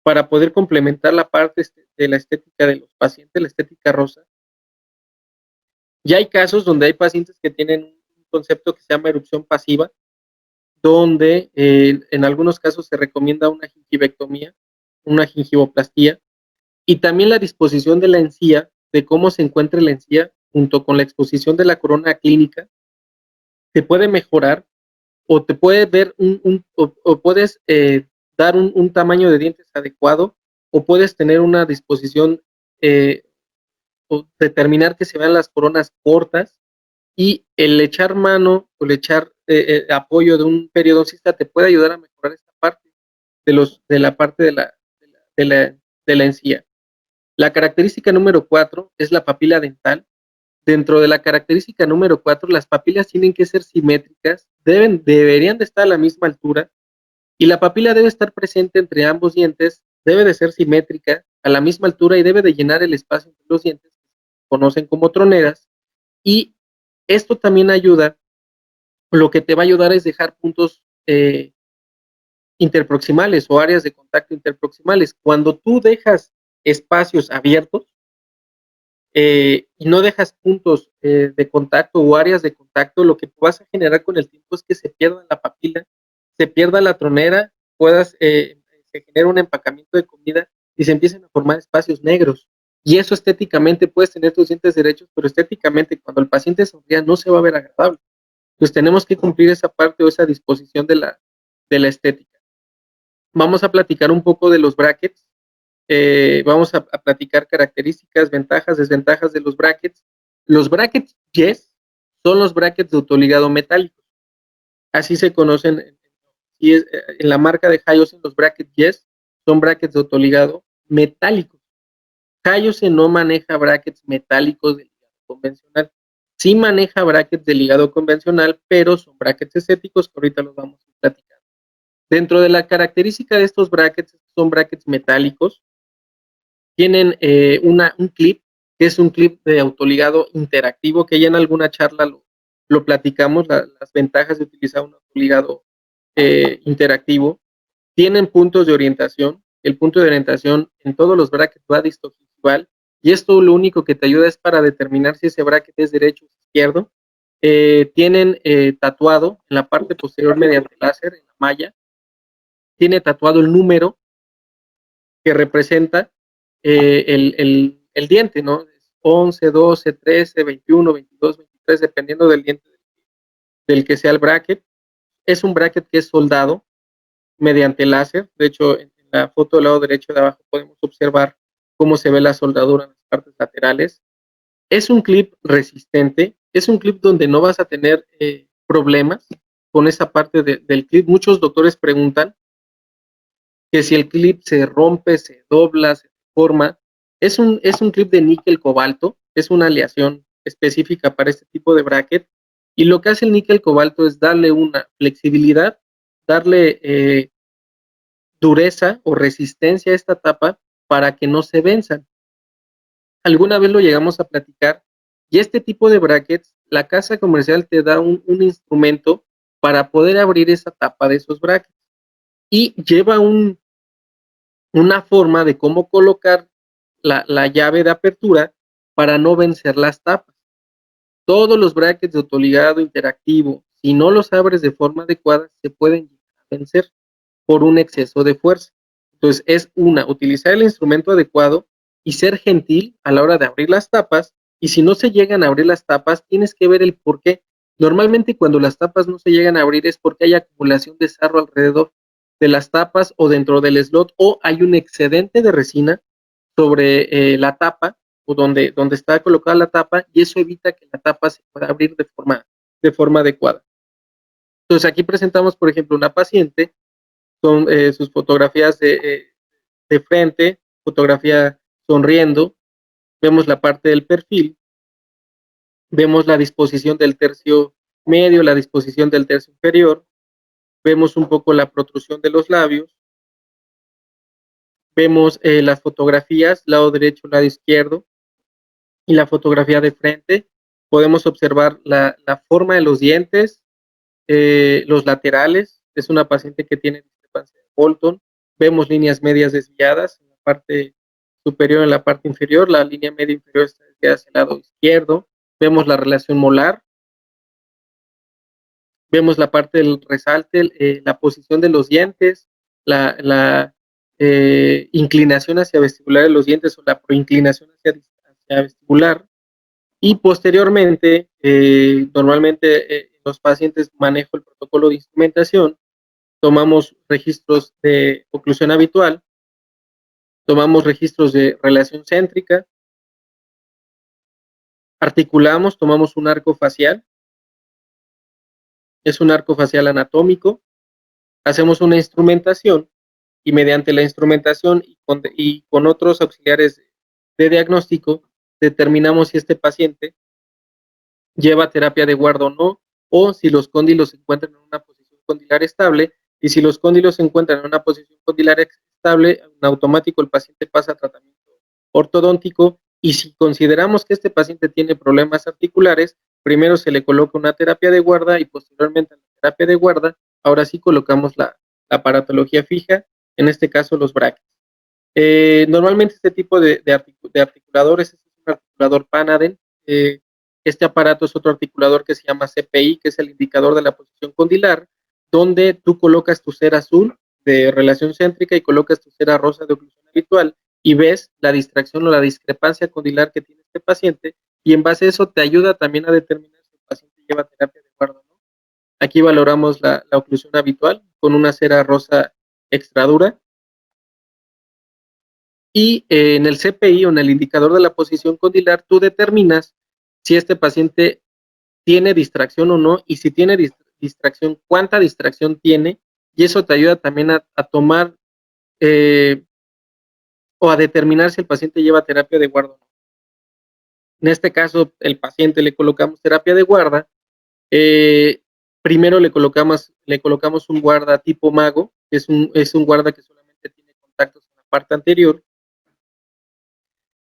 para poder complementar la parte de la estética de los pacientes, la estética rosa. Y hay casos donde hay pacientes que tienen un concepto que se llama erupción pasiva, donde en algunos casos se recomienda una gingivectomía, una gingivoplastía, y también la disposición de la encía, de cómo se encuentra la encía, junto con la exposición de la corona clínica, te puede mejorar o te puede ver o puedes dar un tamaño de dientes adecuado, o puedes tener una disposición o determinar que se vean las coronas cortas, y el echar mano o el echar apoyo de un periodoncista te puede ayudar a mejorar esta parte de la parte de la encía. La característica número 4 es la papila dental. Dentro de la característica número 4, las papilas tienen que ser simétricas, deberían de estar a la misma altura, y la papila debe estar presente entre ambos dientes, debe de ser simétrica, a la misma altura, y debe de llenar el espacio entre los dientes, que se conocen como troneras, y esto también ayuda, lo que te va a ayudar es dejar puntos interproximales o áreas de contacto interproximales. Cuando tú dejas espacios abiertos y no dejas puntos de contacto o áreas de contacto, lo que vas a generar con el tiempo es que se pierda la papila, se pierda la tronera, se genera un empacamiento de comida y se empiecen a formar espacios negros. Y eso estéticamente, puedes tener tus dientes derechos, pero estéticamente cuando el paciente sonría no se va a ver agradable. Pues tenemos que cumplir esa parte o esa disposición de la estética. Vamos a platicar un poco de los brackets, vamos a platicar características, ventajas, desventajas de los brackets. Los brackets YES son los brackets de autoligado metálicos. Así se conocen en la marca de Hyoscine. Los brackets YES son brackets de autoligado metálicos. Hyoscine no maneja brackets metálicos de ligado convencional. Sí maneja brackets de ligado convencional, pero son brackets estéticos que ahorita los vamos a platicar. Dentro de la característica de estos brackets, son brackets metálicos, tienen un clip, que es un clip de autoligado interactivo, que ya en alguna charla lo platicamos, las ventajas de utilizar un autoligado interactivo. Tienen puntos de orientación, el punto de orientación en todos los brackets va distogingival, y esto lo único que te ayuda es para determinar si ese bracket es derecho o izquierdo. Tienen tatuado en la parte posterior mediante láser, en la malla, tiene tatuado el número que representa el diente, ¿no? 11, 12, 13, 21, 22, 23, dependiendo del diente del que sea el bracket. Es un bracket que es soldado mediante láser. De hecho, en la foto del lado derecho de abajo podemos observar cómo se ve la soldadura en las partes laterales. Es un clip resistente, es un clip donde no vas a tener problemas con esa parte del clip. Muchos doctores preguntan que si el clip se rompe, se dobla, se deforma. Es un clip de níquel cobalto, es una aleación específica para este tipo de bracket, y lo que hace el níquel cobalto es darle una flexibilidad, darle dureza o resistencia a esta tapa para que no se venzan. Alguna vez lo llegamos a platicar, y este tipo de brackets, la casa comercial te da un instrumento para poder abrir esa tapa de esos brackets, y lleva una forma de cómo colocar la llave de apertura para no vencer las tapas. Todos los brackets de autoligado interactivo, si no los abres de forma adecuada, se pueden vencer por un exceso de fuerza. Entonces, es utilizar el instrumento adecuado y ser gentil a la hora de abrir las tapas, y si no se llegan a abrir las tapas, tienes que ver el por qué. Normalmente cuando las tapas no se llegan a abrir es porque hay acumulación de sarro alrededor de las tapas o dentro del slot, o hay un excedente de resina sobre la tapa o donde está colocada la tapa, y eso evita que la tapa se pueda abrir de forma adecuada. Entonces aquí presentamos, por ejemplo, una paciente, son sus fotografías de frente, fotografía sonriendo, vemos la parte del perfil, vemos la disposición del tercio medio, la disposición del tercio inferior, vemos un poco la protrusión de los labios, vemos las fotografías, lado derecho, lado izquierdo, y la fotografía de frente. Podemos observar la forma de los dientes, los laterales. Es una paciente que tiene discrepancia de Bolton. Vemos líneas medias desviadas en la parte superior y en la parte inferior. La línea media inferior está desviada hacia el lado izquierdo. Vemos la relación molar. Vemos la parte del resalte, la posición de los dientes, la inclinación hacia vestibular de los dientes, o la proinclinación hacia vestibular. Y posteriormente, normalmente los pacientes manejo el protocolo de instrumentación, tomamos registros de oclusión habitual, tomamos registros de relación céntrica, articulamos, tomamos un arco facial, es un arco facial anatómico, hacemos una instrumentación, y mediante la instrumentación y con otros auxiliares de diagnóstico, determinamos si este paciente lleva terapia de guarda o no, o si los cóndilos se encuentran en una posición condilar estable, y si los cóndilos se encuentran en una posición condilar estable, en automático el paciente pasa a tratamiento ortodóntico, y si consideramos que este paciente tiene problemas articulares, primero se le coloca una terapia de guarda, y posteriormente a la terapia de guarda, ahora sí colocamos la aparatología fija, en este caso los brackets. Normalmente este tipo de articuladores es un articulador Panaden. Este aparato es otro articulador que se llama CPI, que es el indicador de la posición condilar, donde tú colocas tu cera azul de relación céntrica y colocas tu cera rosa de oclusión habitual, y ves la distracción o la discrepancia condilar que tiene este paciente, y en base a eso te ayuda también a determinar si el paciente lleva terapia de guarda o no. Aquí valoramos la oclusión habitual con una cera rosa extradura, y en el CPI, o en el indicador de la posición condilar, tú determinas si este paciente tiene distracción o no, y si tiene distracción, cuánta distracción tiene, y eso te ayuda también a tomar o a determinar si el paciente lleva terapia de guarda o no. En este caso, el paciente le colocamos terapia de guarda. Primero le colocamos un guarda tipo mago, que es un guarda que solamente tiene contactos en la parte anterior.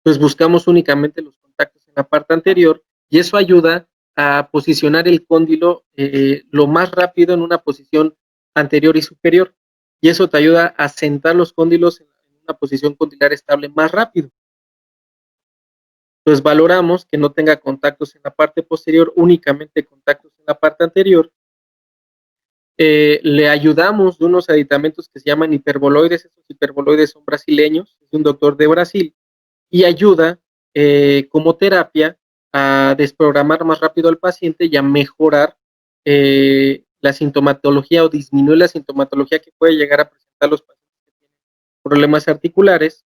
Pues buscamos únicamente los contactos en la parte anterior, y eso ayuda a posicionar el cóndilo lo más rápido en una posición anterior y superior, y eso te ayuda a sentar los cóndilos en una posición condilar estable más rápido. Entonces valoramos que no tenga contactos en la parte posterior, únicamente contactos en la parte anterior. Le ayudamos de unos aditamentos que se llaman hiperboloides. Estos hiperboloides son brasileños, es un doctor de Brasil, y ayuda como terapia a desprogramar más rápido al paciente y a mejorar la sintomatología, o disminuir la sintomatología que puede llegar a presentar los pacientes que tienen problemas articulares.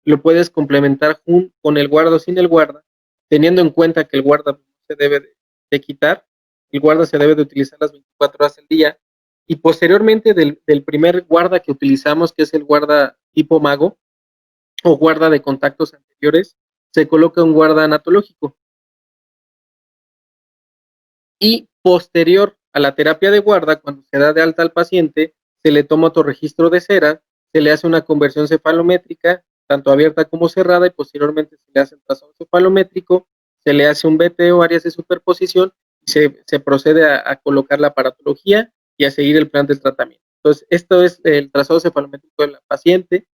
Lo puedes complementar con el guarda o sin el guarda, teniendo en cuenta que el guarda se debe de quitar. El guarda se debe de utilizar las 24 horas del día, y posteriormente del primer guarda que utilizamos, que es el guarda tipo mago o guarda de contactos anteriores, se coloca un guarda anatológico. Y posterior a la terapia de guarda, cuando se da de alta al paciente, se le toma autorregistro de cera, se le hace una conversión cefalométrica, tanto abierta como cerrada, y posteriormente se le hace el trazado cefalométrico, se le hace un BTO, áreas de superposición, y se procede a colocar la aparatología y a seguir el plan del tratamiento. Entonces, esto es el trazado cefalométrico de la paciente.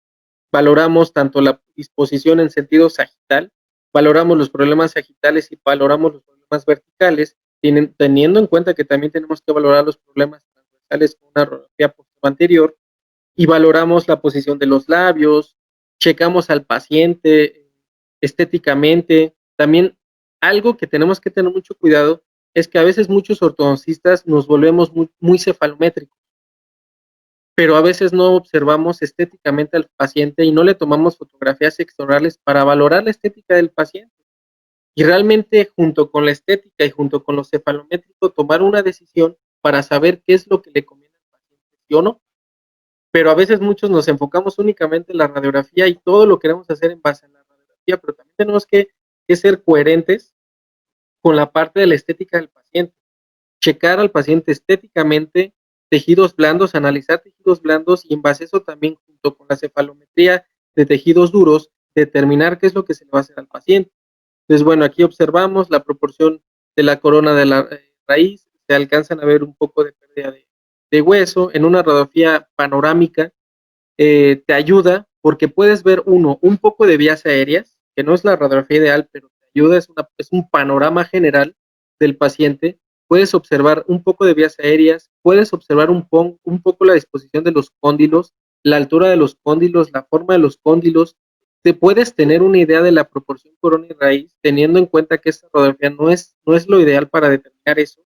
Valoramos tanto la disposición en sentido sagital, valoramos los problemas sagitales y valoramos los problemas verticales, teniendo en cuenta que también tenemos que valorar los problemas transversales con una radiografía anterior, y valoramos la posición de los labios, checamos al paciente estéticamente. También algo que tenemos que tener mucho cuidado es que a veces muchos ortodoncistas nos volvemos muy cefalométricos, pero a veces no observamos estéticamente al paciente y no le tomamos fotografías extraorales para valorar la estética del paciente. Y realmente, junto con la estética y junto con lo cefalométrico, tomar una decisión para saber qué es lo que le conviene al paciente, ¿sí o no? Pero a veces muchos nos enfocamos únicamente en la radiografía y todo lo queremos hacer en base a la radiografía, pero también tenemos que ser coherentes con la parte de la estética del paciente. Checar al paciente estéticamente, tejidos blandos, analizar tejidos blandos, y en base a eso también, junto con la cefalometría de tejidos duros, determinar qué es lo que se le va a hacer al paciente. Entonces, bueno, aquí observamos la proporción de la corona de la raíz, se alcanzan a ver un poco de pérdida de hueso. En una radiografía panorámica te ayuda porque puedes ver, un poco de vías aéreas, que no es la radiografía ideal, pero te ayuda, es un panorama general del paciente. Puedes observar un poco de vías aéreas, puedes observar un poco la disposición de los cóndilos, la altura de los cóndilos, la forma de los cóndilos. Te puedes tener una idea de la proporción corona y raíz, teniendo en cuenta que esta radiografía no es lo ideal para determinar eso.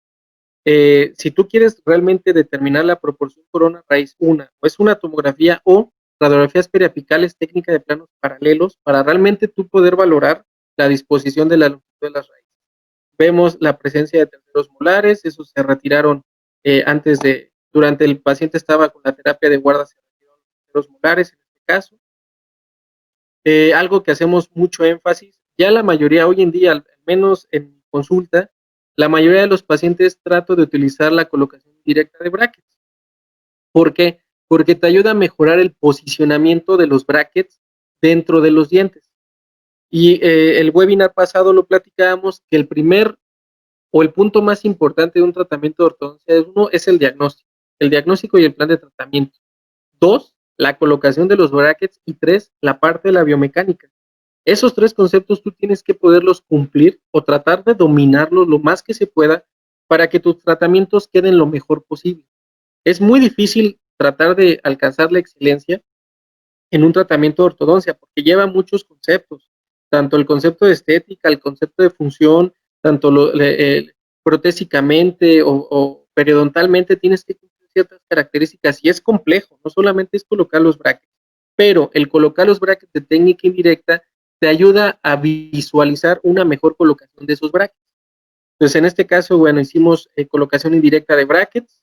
Si tú quieres realmente determinar la proporción corona raíz, o es una tomografía o radiografías periapicales, técnica de planos paralelos, para realmente tú poder valorar la disposición de la longitud de las raíces. Vemos la presencia de terceros molares, esos se retiraron durante el paciente estaba con la terapia de guarda, se retiraron los terceros molares en este caso. Algo que hacemos mucho énfasis, ya la mayoría hoy en día, al menos en consulta, la mayoría de los pacientes trato de utilizar la colocación directa de brackets. ¿Por qué? Porque te ayuda a mejorar el posicionamiento de los brackets dentro de los dientes. Y el webinar pasado lo platicábamos, que el primer o el punto más importante de un tratamiento de ortodoncia es el diagnóstico y el plan de tratamiento. 2, la colocación de los brackets, y 3, la parte de la biomecánica. Esos 3 conceptos tú tienes que poderlos cumplir o tratar de dominarlos lo más que se pueda para que tus tratamientos queden lo mejor posible. Es muy difícil tratar de alcanzar la excelencia en un tratamiento de ortodoncia porque lleva muchos conceptos, tanto el concepto de estética, el concepto de función, tanto protésicamente o periodontalmente tienes que cumplir ciertas características, y es complejo, no solamente es colocar los brackets, pero el colocar los brackets de técnica indirecta te ayuda a visualizar una mejor colocación de esos brackets. Entonces, en este caso, bueno, hicimos colocación indirecta de brackets.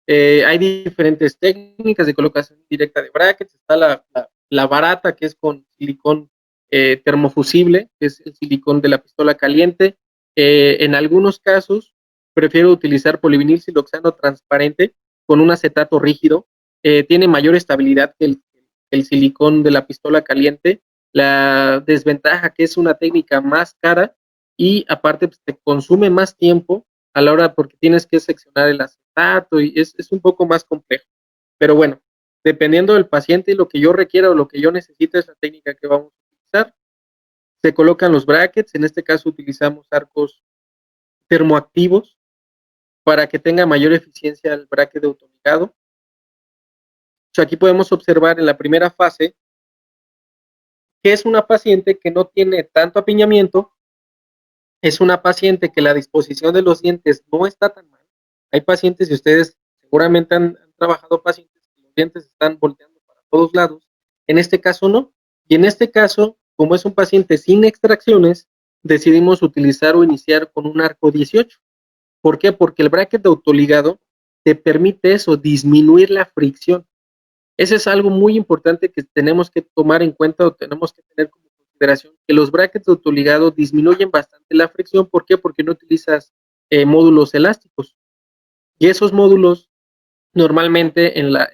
Hay diferentes técnicas de colocación indirecta de brackets. Está la barata, que es con silicón termofusible, que es el silicón de la pistola caliente. En algunos casos, prefiero utilizar polivinil siloxano transparente con un acetato rígido. Tiene mayor estabilidad que el silicón de la pistola caliente. La desventaja que es una técnica más cara y aparte pues, te consume más tiempo a la hora, porque tienes que seccionar el acetato y es un poco más complejo. Pero bueno, dependiendo del paciente y lo que yo requiera o lo que yo necesite, es la técnica que vamos a utilizar. Se colocan los brackets, en este caso utilizamos arcos termoactivos para que tenga mayor eficiencia el bracket de autoligado. Aquí podemos observar en la primera fase que es una paciente que no tiene tanto apiñamiento, es una paciente que la disposición de los dientes no está tan mal. Hay pacientes, y ustedes seguramente han trabajado pacientes que los dientes están volteando para todos lados. En este caso no. Y en este caso, como es un paciente sin extracciones, decidimos utilizar o iniciar con un arco 18. ¿Por qué? Porque el bracket de autoligado te permite eso, disminuir la fricción. Ese es algo muy importante que tenemos que tomar en cuenta o tenemos que tener como consideración que los brackets de autoligado disminuyen bastante la fricción. ¿Por qué? Porque no utilizas módulos elásticos. Y esos módulos normalmente en la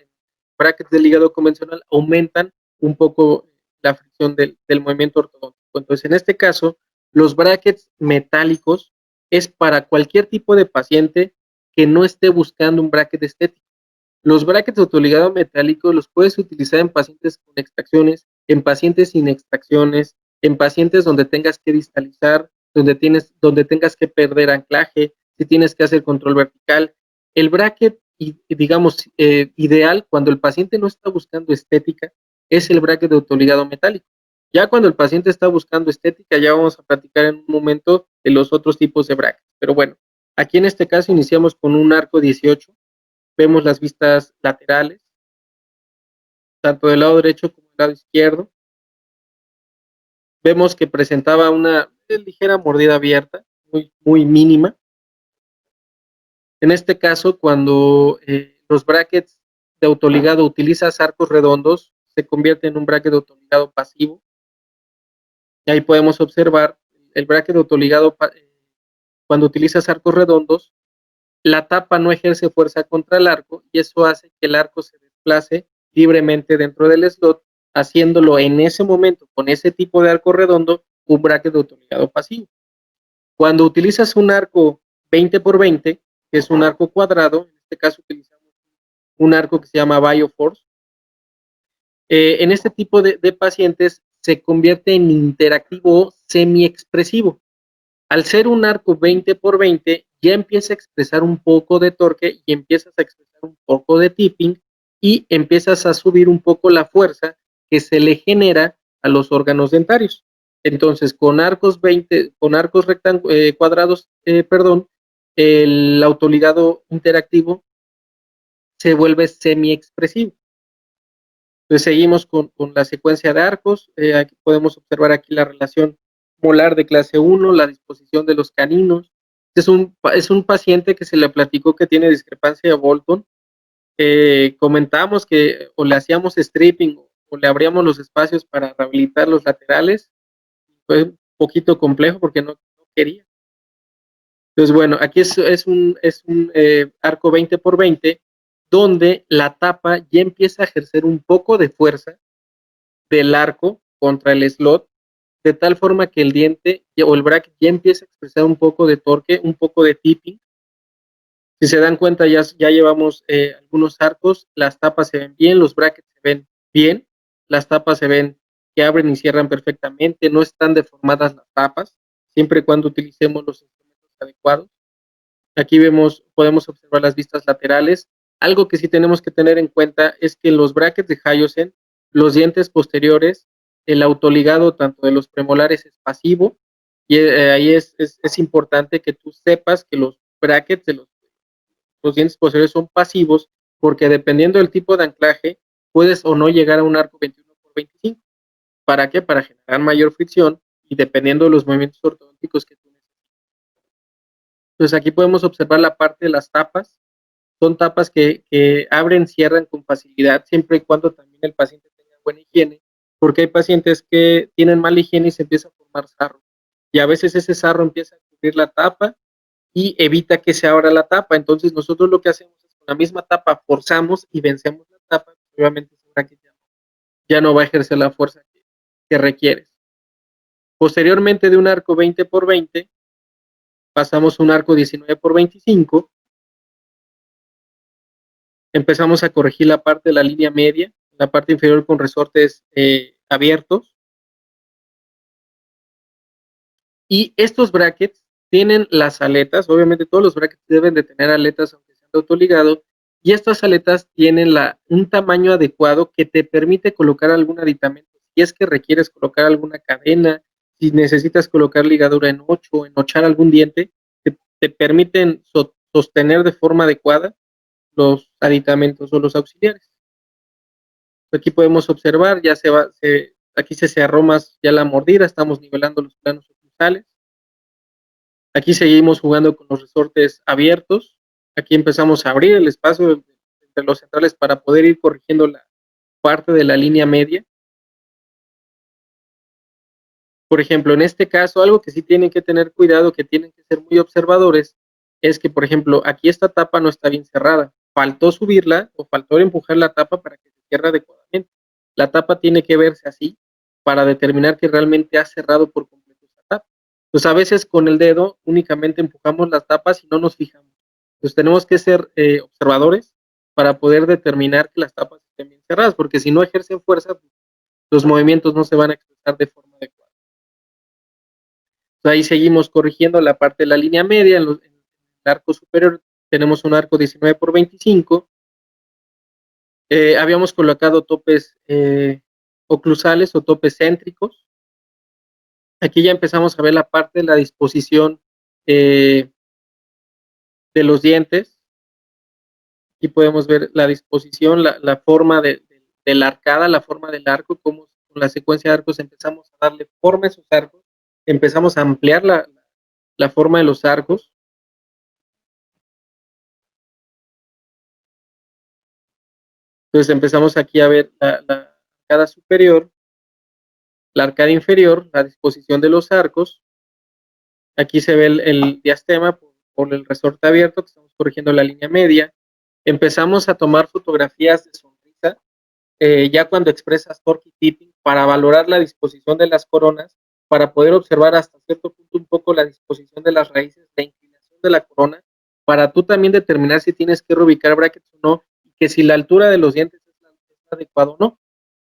brackets de ligado convencional aumentan un poco la fricción del movimiento ortodóntico. Entonces, en este caso, los brackets metálicos es para cualquier tipo de paciente que no esté buscando un bracket estético. Los brackets de autoligado metálico los puedes utilizar en pacientes con extracciones, en pacientes sin extracciones, en pacientes donde tengas que distalizar, donde tengas que perder anclaje, si tienes que hacer control vertical. El bracket, digamos, ideal cuando el paciente no está buscando estética es el bracket de autoligado metálico. Ya cuando el paciente está buscando estética, ya vamos a platicar en un momento de los otros tipos de brackets. Pero bueno, aquí en este caso iniciamos con un arco 18. Vemos las vistas laterales, tanto del lado derecho como del lado izquierdo. Vemos que presentaba una ligera mordida abierta, muy mínima. En este caso, cuando los brackets de autoligado utilizas arcos redondos, se convierte en un bracket de autoligado pasivo. Y ahí podemos observar el bracket de autoligado cuando utilizas arcos redondos, la tapa no ejerce fuerza contra el arco y eso hace que el arco se desplace libremente dentro del slot, haciéndolo en ese momento con ese tipo de arco redondo un bracket de autoligado pasivo. Cuando utilizas un arco 20 por 20, que es un arco cuadrado, en este caso utilizamos un arco que se llama Bioforce, en este tipo de pacientes se convierte en interactivo semi-expresivo. Al ser un arco 20 por 20, ya empieza a expresar un poco de torque y empiezas a expresar un poco de tipping y empiezas a subir un poco la fuerza que se le genera a los órganos dentarios. Entonces, con arcos cuadrados, el autoligado interactivo se vuelve semi-expresivo. Entonces, seguimos con la secuencia de arcos. Aquí podemos observar aquí la relación molar de clase 1, la disposición de los caninos. Es un paciente que se le platicó que tiene discrepancia de Bolton. Comentamos que o le hacíamos stripping o le abríamos los espacios para rehabilitar los laterales. Fue un poquito complejo porque no quería. Entonces, bueno, aquí es un arco 20 por 20, donde la tapa ya empieza a ejercer un poco de fuerza del arco contra el slot, de tal forma que el diente o el bracket ya empieza a expresar un poco de torque, un poco de tipping. Si se dan cuenta, ya llevamos algunos arcos, las tapas se ven bien, los brackets se ven bien, las tapas se ven que abren y cierran perfectamente, no están deformadas las tapas, siempre y cuando utilicemos los instrumentos adecuados. Aquí podemos observar las vistas laterales. Algo que sí tenemos que tener en cuenta es que en los brackets de Hyosen, los dientes posteriores, el autoligado tanto de los premolares es pasivo, y ahí es importante que tú sepas que los brackets de los dientes posteriores son pasivos, porque dependiendo del tipo de anclaje, puedes o no llegar a un arco 21 por 25. ¿Para qué? Para generar mayor fricción y dependiendo de los movimientos ortodónticos que tú necesites. Entonces aquí podemos observar la parte de las tapas. Son tapas que abren, cierran con facilidad, siempre y cuando también el paciente tenga buena higiene, porque hay pacientes que tienen mala higiene y se empieza a formar sarro. Y a veces ese sarro empieza a cubrir la tapa y evita que se abra la tapa. Entonces nosotros lo que hacemos es con la misma tapa forzamos y vencemos la tapa. Obviamente ya no va a ejercer la fuerza que requieres. Posteriormente de un arco 20 por 20, pasamos a un arco 19 por 25. Empezamos a corregir la parte de la línea media, la parte inferior con resortes abiertos. Y estos brackets tienen las aletas, obviamente todos los brackets deben de tener aletas aunque sean de autoligado, y estas aletas tienen un tamaño adecuado que te permite colocar algún aditamento. Si es que requieres colocar alguna cadena, si necesitas colocar ligadura en 8, enochar algún diente, te permiten sostener de forma adecuada los aditamentos o los auxiliares. Aquí podemos observar, aquí se cerró más ya la mordida, estamos nivelando los planos oclusales. Aquí seguimos jugando con los resortes abiertos. Aquí empezamos a abrir el espacio entre los centrales para poder ir corrigiendo la parte de la línea media. Por ejemplo, en este caso, algo que sí tienen que tener cuidado, que tienen que ser muy observadores, es que, por ejemplo, aquí esta tapa no está bien cerrada. Faltó subirla o faltó empujar la tapa para que se cierre adecuadamente. La tapa tiene que verse así para determinar que realmente ha cerrado por completo esa tapa. Pues a veces con el dedo únicamente empujamos las tapas y no nos fijamos. Entonces tenemos que ser observadores para poder determinar que las tapas estén bien cerradas, porque si no ejercen fuerza, los movimientos no se van a expresar de forma adecuada. Ahí seguimos corrigiendo la parte de la línea media. En el arco superior tenemos un arco 19 por 25. Habíamos colocado topes oclusales o topes céntricos. Aquí ya empezamos a ver la parte de la disposición de los dientes. Aquí podemos ver la disposición, la forma de la arcada, la forma del arco, cómo con la secuencia de arcos empezamos a darle forma a esos arcos, empezamos a ampliar la forma de los arcos. Entonces empezamos aquí a ver la arcada superior, la arcada inferior, la disposición de los arcos. Aquí se ve el diastema por el resorte abierto, que estamos corrigiendo la línea media. Empezamos a tomar fotografías de sonrisa, ya cuando expresas torque y tipping, para valorar la disposición de las coronas, para poder observar hasta cierto punto un poco la disposición de las raíces, la inclinación de la corona, para tú también determinar si tienes que reubicar brackets o no, y que si la altura de los dientes es adecuada o no.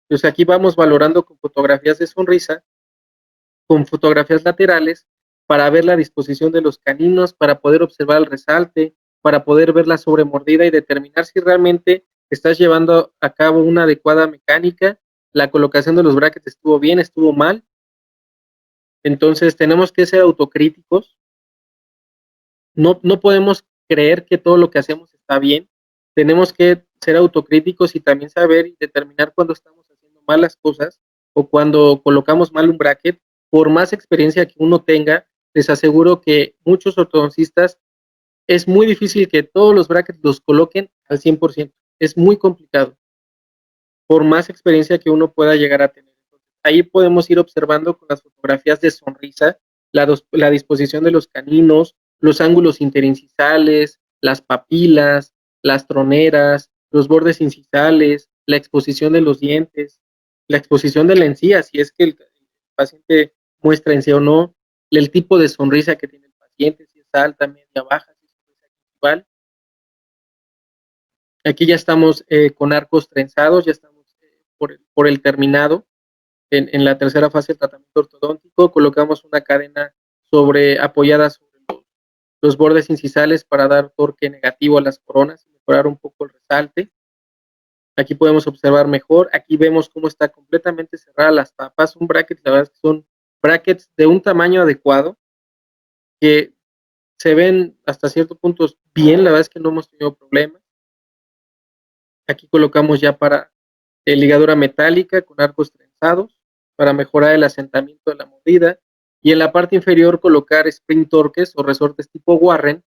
Entonces aquí vamos valorando con fotografías de sonrisa, con fotografías laterales, para ver la disposición de los caninos, para poder observar el resalte, para poder ver la sobremordida y determinar si realmente estás llevando a cabo una adecuada mecánica, la colocación de los brackets estuvo bien, estuvo mal. Entonces tenemos que ser autocríticos. No podemos creer que todo lo que hacemos está bien. Tenemos que ser autocríticos y también saber y determinar cuando estamos haciendo mal las cosas o cuando colocamos mal un bracket. Por más experiencia que uno tenga, les aseguro que muchos ortodoncistas es muy difícil que todos los brackets los coloquen al 100%. Es muy complicado, por más experiencia que uno pueda llegar a tener. Ahí podemos ir observando con las fotografías de sonrisa la disposición de los caninos, los ángulos interincisales, las papilas, las troneras, los bordes incisales, la exposición de los dientes, la exposición de la encía, si es que el paciente muestra encía o no, el tipo de sonrisa que tiene el paciente, si es alta, media, baja, si es igual. Aquí ya estamos con arcos trenzados, ya estamos por el terminado. En la tercera fase del tratamiento ortodóntico colocamos una cadena apoyada sobre los bordes incisales para dar torque negativo a las coronas y mejorar un poco el resalte. Aquí podemos observar mejor. Aquí vemos cómo está completamente cerrada las tapas. Un bracket, la verdad es que son brackets de un tamaño adecuado que se ven hasta cierto punto bien. La verdad es que no hemos tenido problemas. Aquí colocamos ya para ligadura metálica con arcos trenzados para mejorar el asentamiento de la mordida, y en la parte inferior colocar spring torques o resortes tipo Warren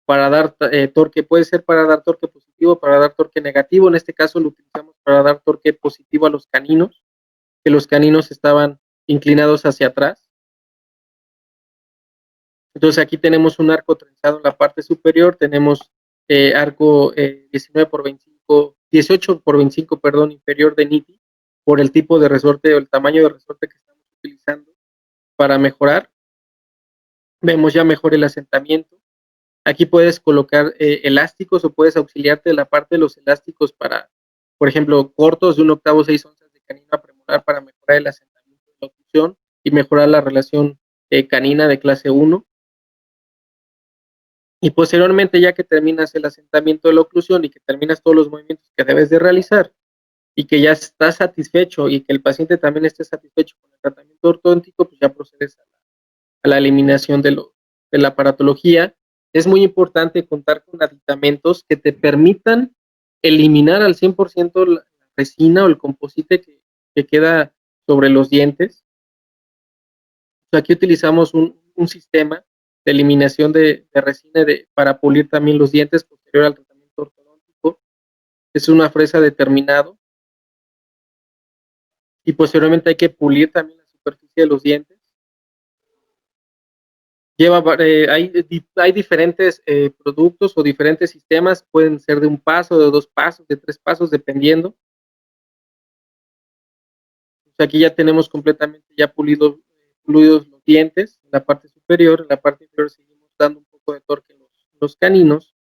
para dar torque, puede ser para dar torque positivo, para dar torque negativo. En este caso lo utilizamos para dar torque positivo a los caninos, que los caninos estaban inclinados hacia atrás. Entonces aquí tenemos un arco trenzado en la parte superior, tenemos arco 19 por 25, 18 por 25, perdón, inferior de NITI, por el tipo de resorte o el tamaño de resorte que estamos utilizando para mejorar. Vemos ya mejor el asentamiento. Aquí puedes colocar elásticos o puedes auxiliarte de la parte de los elásticos para, por ejemplo, cortos de 1/8 6 onzas de canino premolar para mejorar el asentamiento de la oclusión y mejorar la relación canina de clase 1. Y posteriormente, ya que terminas el asentamiento de la oclusión y que terminas todos los movimientos que debes de realizar y que ya estás satisfecho y que el paciente también esté satisfecho con el tratamiento ortodóntico, pues ya procedes a la eliminación de la aparatología. Es muy importante contar con aditamentos que te permitan eliminar al 100% la resina o el composite que queda sobre los dientes. Aquí utilizamos un sistema de eliminación de resina para pulir también los dientes posterior al tratamiento ortodóntico. Es una fresa determinado y posteriormente hay que pulir también la superficie de los dientes Hay diferentes productos o diferentes sistemas, pueden ser de un paso, de 2 pasos, de 3 pasos, dependiendo. Aquí ya tenemos completamente ya pulidos los dientes en la parte superior, en la parte inferior seguimos dando un poco de torque en los caninos,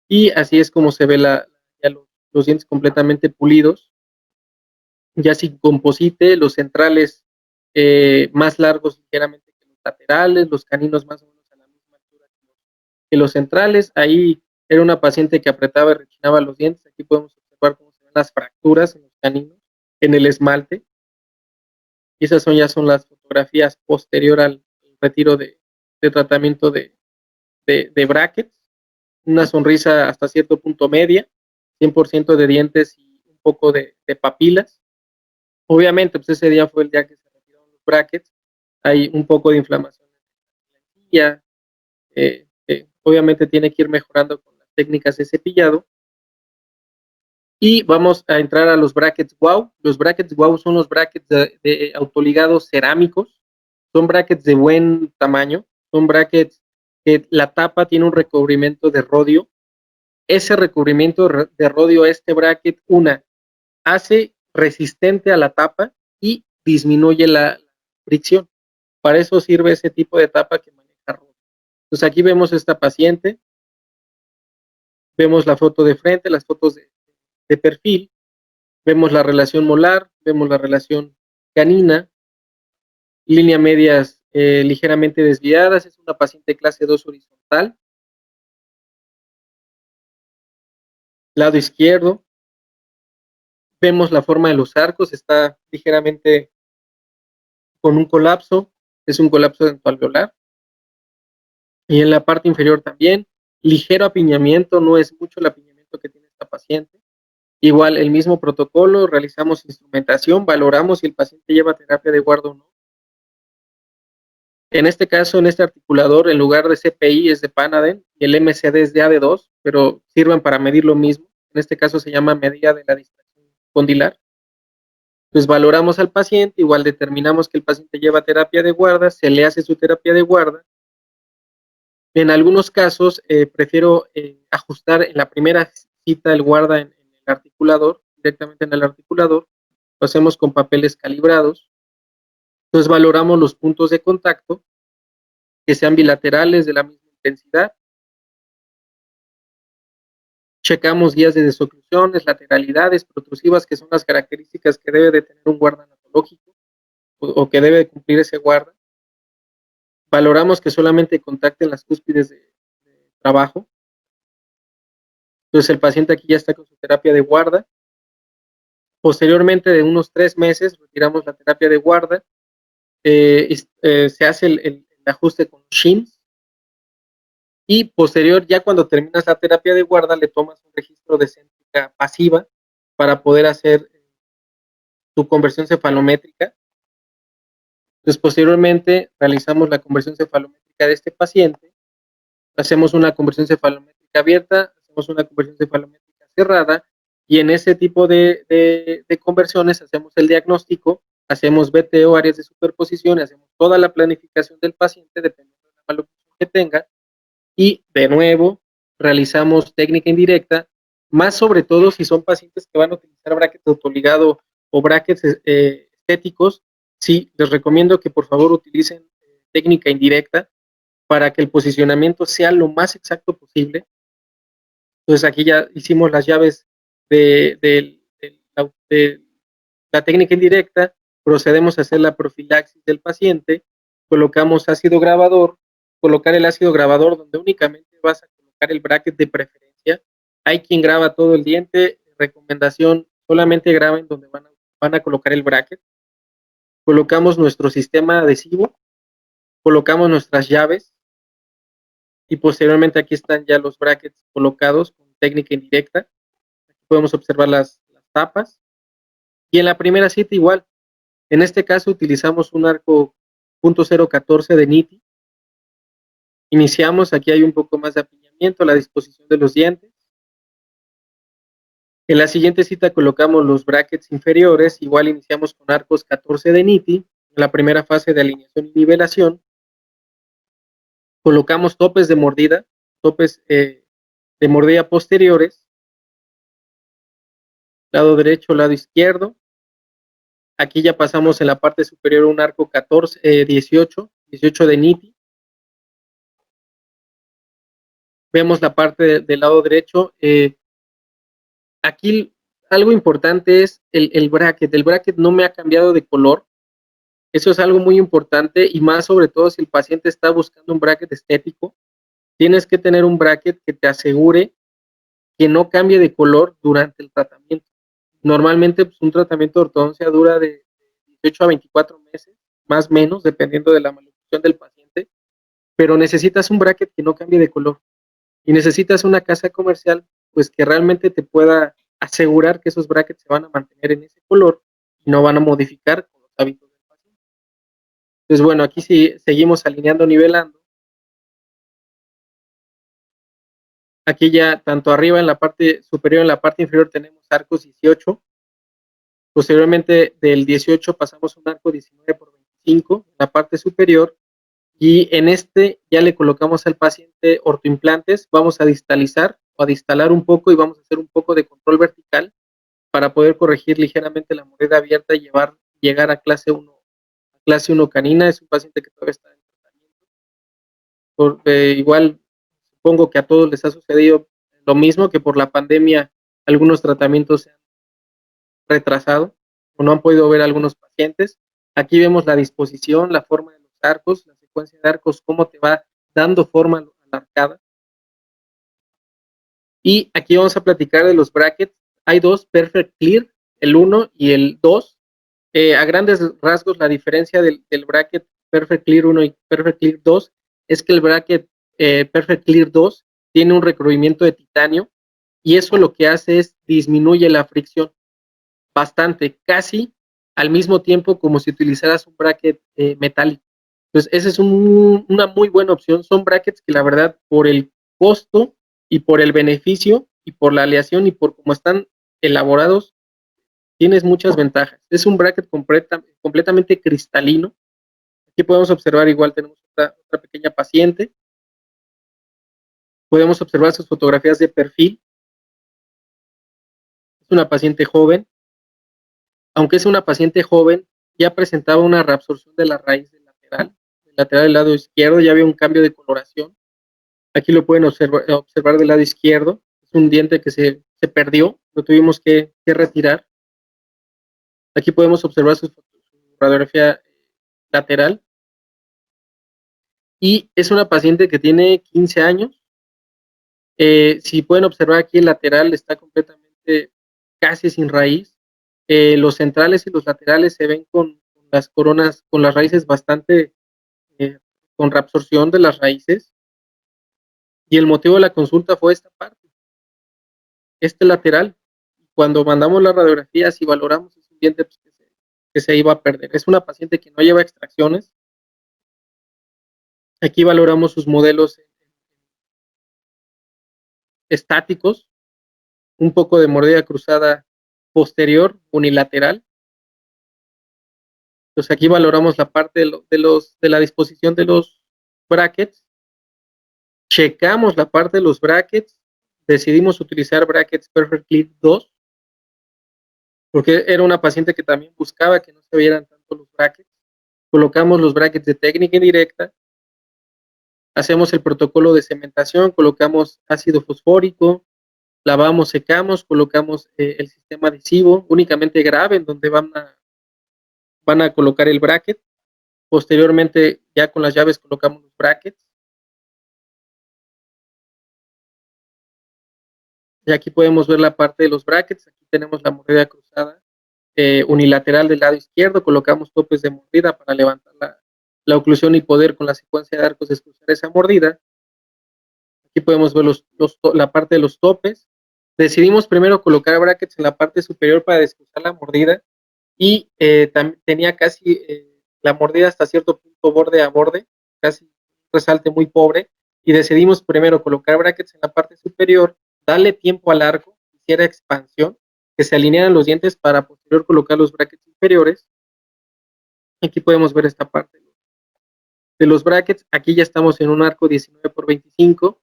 y así es como se ve ya los dientes completamente pulidos, ya sin composite, los centrales más largos ligeramente que los laterales, los caninos más o menos a la misma altura que los centrales. Ahí era una paciente que apretaba y rechinaba los dientes. Aquí podemos observar cómo se ven las fracturas en los caninos, en el esmalte. Y esas ya son las fotografías posterior al retiro de tratamiento de brackets. Una sonrisa hasta cierto punto media, 100% de dientes y un poco de papilas. Obviamente, pues ese día fue el día que se retiraron los brackets. Hay un poco de inflamación en la encía. Obviamente tiene que ir mejorando con las técnicas de cepillado. Y vamos a entrar a los brackets WOW. Los brackets WOW son los brackets de autoligados cerámicos. Son brackets de buen tamaño. Son brackets que la tapa tiene un recubrimiento de rodio. Ese recubrimiento de rodio, este bracket, hace resistente a la tapa y disminuye la fricción. Para eso sirve ese tipo de tapa que maneja rodio. Entonces aquí vemos esta paciente. Vemos la foto de frente, las fotos de perfil. Vemos la relación molar, vemos la relación canina, línea medias ligeramente desviadas, es una paciente clase 2 horizontal. Lado izquierdo, vemos la forma de los arcos, está ligeramente con un colapso, es un colapso dentoalveolar. Y en la parte inferior también, ligero apiñamiento, no es mucho el apiñamiento que tiene esta paciente. Igual, el mismo protocolo, realizamos instrumentación, valoramos si el paciente lleva terapia de guarda o no. En este caso, en este articulador, en lugar de CPI es de Panaden y el MCD es de AB2, pero sirven para medir lo mismo. En este caso se llama medida de la distracción condilar. Pues valoramos al paciente, igual determinamos que el paciente lleva terapia de guarda, se le hace su terapia de guarda. En algunos casos prefiero ajustar en la primera cita el guarda en el articulador, directamente en el articulador. Lo hacemos con papeles calibrados. Entonces valoramos los puntos de contacto, que sean bilaterales de la misma intensidad. Checamos guías de desoclusiones, lateralidades, protrusivas, que son las características que debe de tener un guarda anatológico o que debe de cumplir ese guarda. Valoramos que solamente contacten las cúspides de trabajo. Entonces el paciente aquí ya está con su terapia de guarda. Posteriormente de unos 3 meses retiramos la terapia de guarda. Se hace el ajuste con shims. Y posterior, ya cuando terminas la terapia de guarda, le tomas un registro de céntrica pasiva para poder hacer tu conversión cefalométrica. Entonces, posteriormente, realizamos la conversión cefalométrica de este paciente, hacemos una conversión cefalométrica abierta, hacemos una conversión cefalométrica cerrada, y en ese tipo de conversiones hacemos el diagnóstico, hacemos BTO, áreas de superposición, hacemos toda la planificación del paciente, dependiendo de la malocclusión que tenga, y de nuevo realizamos técnica indirecta, más sobre todo si son pacientes que van a utilizar brackets de autoligado o brackets estéticos. Sí, les recomiendo que por favor utilicen técnica indirecta para que el posicionamiento sea lo más exacto posible. Entonces aquí ya hicimos las llaves de la técnica indirecta, procedemos a hacer la profilaxis del paciente, colocamos ácido grabador, colocar el ácido grabador donde únicamente vas a colocar el bracket de preferencia. Hay quien graba todo el diente, recomendación, solamente graben donde van a colocar el bracket. Colocamos nuestro sistema adhesivo, colocamos nuestras llaves y posteriormente aquí están ya los brackets colocados con técnica indirecta. Aquí podemos observar las tapas. Y en la primera cita igual, en este caso utilizamos un arco .014 de NITI. Iniciamos, aquí hay un poco más de apiñamiento, la disposición de los dientes. En la siguiente cita colocamos los brackets inferiores, igual iniciamos con arcos 14 de NITI, en la primera fase de alineación y nivelación. colocamos topes de mordida, topes de mordida posteriores, lado derecho, lado izquierdo. Aquí ya pasamos en la parte superior un arco 18 de NITI. Vemos la parte del lado derecho. Aquí algo importante es el bracket. El bracket no me ha cambiado de color. Eso es algo muy importante y más sobre todo si el paciente está buscando un bracket estético. Tienes que tener un bracket que te asegure que no cambie de color durante el tratamiento. Normalmente pues, un tratamiento de ortodoncia dura de 18 a 24 meses, más o menos, dependiendo de la malnutrición del paciente, pero necesitas un bracket que no cambie de color y necesitas una casa comercial pues que realmente te pueda asegurar que esos brackets se van a mantener en ese color y no van a modificar con los hábitos del paciente. Entonces, bueno, aquí sí seguimos alineando, nivelando. Aquí ya, tanto arriba en la parte superior, en la parte inferior tenemos arcos 18. Posteriormente del 18 pasamos a un arco 19 por 25 en la parte superior. Y en este ya le colocamos al paciente ortoimplantes. Vamos a distalizar o a distalar un poco y vamos a hacer un poco de control vertical para poder corregir ligeramente la mordida abierta y llegar a clase 1 canina. Es un paciente que todavía está en tratamiento. Igual supongo que a todos les ha sucedido lo mismo, que por la pandemia algunos tratamientos se han retrasado o no han podido ver a algunos pacientes. Aquí vemos la disposición, la forma de los arcos, la secuencia de arcos, cómo te va dando forma a la arcada. Y aquí vamos a platicar de los brackets. Hay dos, Perfect Clear, el 1 y el 2. A grandes rasgos, la diferencia del bracket Perfect Clear 1 y Perfect Clear 2 es que el bracket Perfect Clear 2 tiene un recubrimiento de titanio y eso lo que hace es disminuye la fricción bastante, casi al mismo tiempo como si utilizaras un bracket metálico. Entonces, esa es una muy buena opción. Son brackets que la verdad, por el costo y por el beneficio y por la aleación y por cómo están elaborados, tienes muchas ventajas. Es un bracket completamente cristalino. Aquí podemos observar, igual tenemos otra pequeña paciente. Podemos observar sus fotografías de perfil. Es una paciente joven. Aunque es una paciente joven, ya presentaba una reabsorción de la raíz del lateral del lado izquierdo, ya había un cambio de coloración. Aquí lo pueden observar del lado izquierdo. Es un diente que se perdió, lo tuvimos que retirar. Aquí podemos observar su radiografía lateral. Y es una paciente que tiene 15 años. Si pueden observar aquí el lateral está completamente casi sin raíz. Los centrales y los laterales se ven con las coronas, con las raíces bastante, con reabsorción de las raíces. Y el motivo de la consulta fue esta parte, este lateral. Cuando mandamos las radiografías y valoramos es un diente pues, que se iba a perder. Es una paciente que no lleva extracciones. Aquí valoramos sus modelos estáticos, un poco de mordida cruzada posterior, unilateral. Entonces aquí valoramos la parte de la disposición de los brackets, checamos la parte de los brackets, decidimos utilizar brackets Perfect Clear 2, porque era una paciente que también buscaba que no se vieran tanto los brackets. Colocamos los brackets de técnica indirecta, hacemos el protocolo de cementación, colocamos ácido fosfórico, lavamos, secamos, colocamos el sistema adhesivo, únicamente grave, en donde van a colocar el bracket. Posteriormente, ya con las llaves colocamos los brackets. Y aquí podemos ver la parte de los brackets. Aquí tenemos la mordida cruzada unilateral del lado izquierdo. Colocamos topes de mordida para levantar la oclusión y poder con la secuencia de arcos descruzar esa mordida. Aquí podemos ver la parte de los topes. Decidimos primero colocar brackets en la parte superior para descruzar la mordida y tenía casi la mordida hasta cierto punto borde a borde, casi resalte muy pobre, y decidimos primero colocar brackets en la parte superior, darle tiempo al arco, hiciera expansión, que se alinearan los dientes para posterior colocar los brackets inferiores. Aquí podemos ver esta parte de los brackets. Aquí ya estamos en un arco 19x25.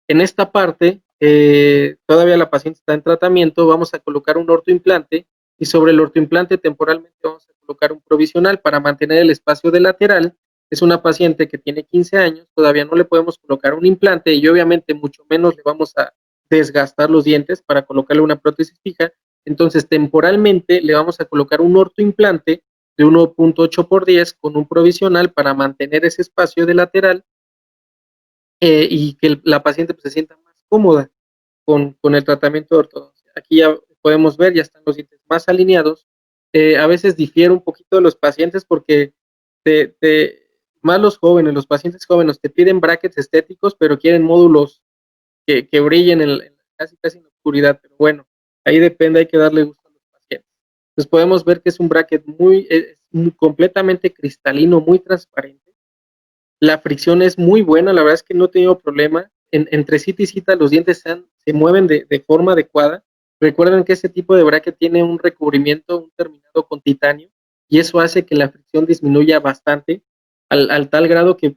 En esta parte, todavía la paciente está en tratamiento, vamos a colocar un ortoimplante y sobre el ortoimplante temporalmente vamos a colocar un provisional para mantener el espacio de lateral. Es una paciente que tiene 15 años, todavía no le podemos colocar un implante y obviamente mucho menos le vamos a desgastar los dientes para colocarle una prótesis fija. Entonces, temporalmente le vamos a colocar un ortoimplante de 1.8x10 con un provisional para mantener ese espacio de lateral y que la paciente pues, se sienta más cómoda con el tratamiento de ortodoncia. Aquí ya podemos ver, ya están los dientes más alineados. A veces difiere un poquito de los pacientes porque más los jóvenes, los pacientes jóvenes te piden brackets estéticos, pero quieren módulos que brillen casi en la oscuridad. Pero bueno, ahí depende, hay que darle gusto a los pacientes. Entonces podemos ver que es un bracket completamente cristalino, muy transparente. La fricción es muy buena, la verdad es que no he tenido problema. Entre cita y cita los dientes se mueven de forma adecuada. Recuerden que ese tipo de bracket tiene un recubrimiento, un terminado con titanio, y eso hace que la fricción disminuya bastante, al tal grado que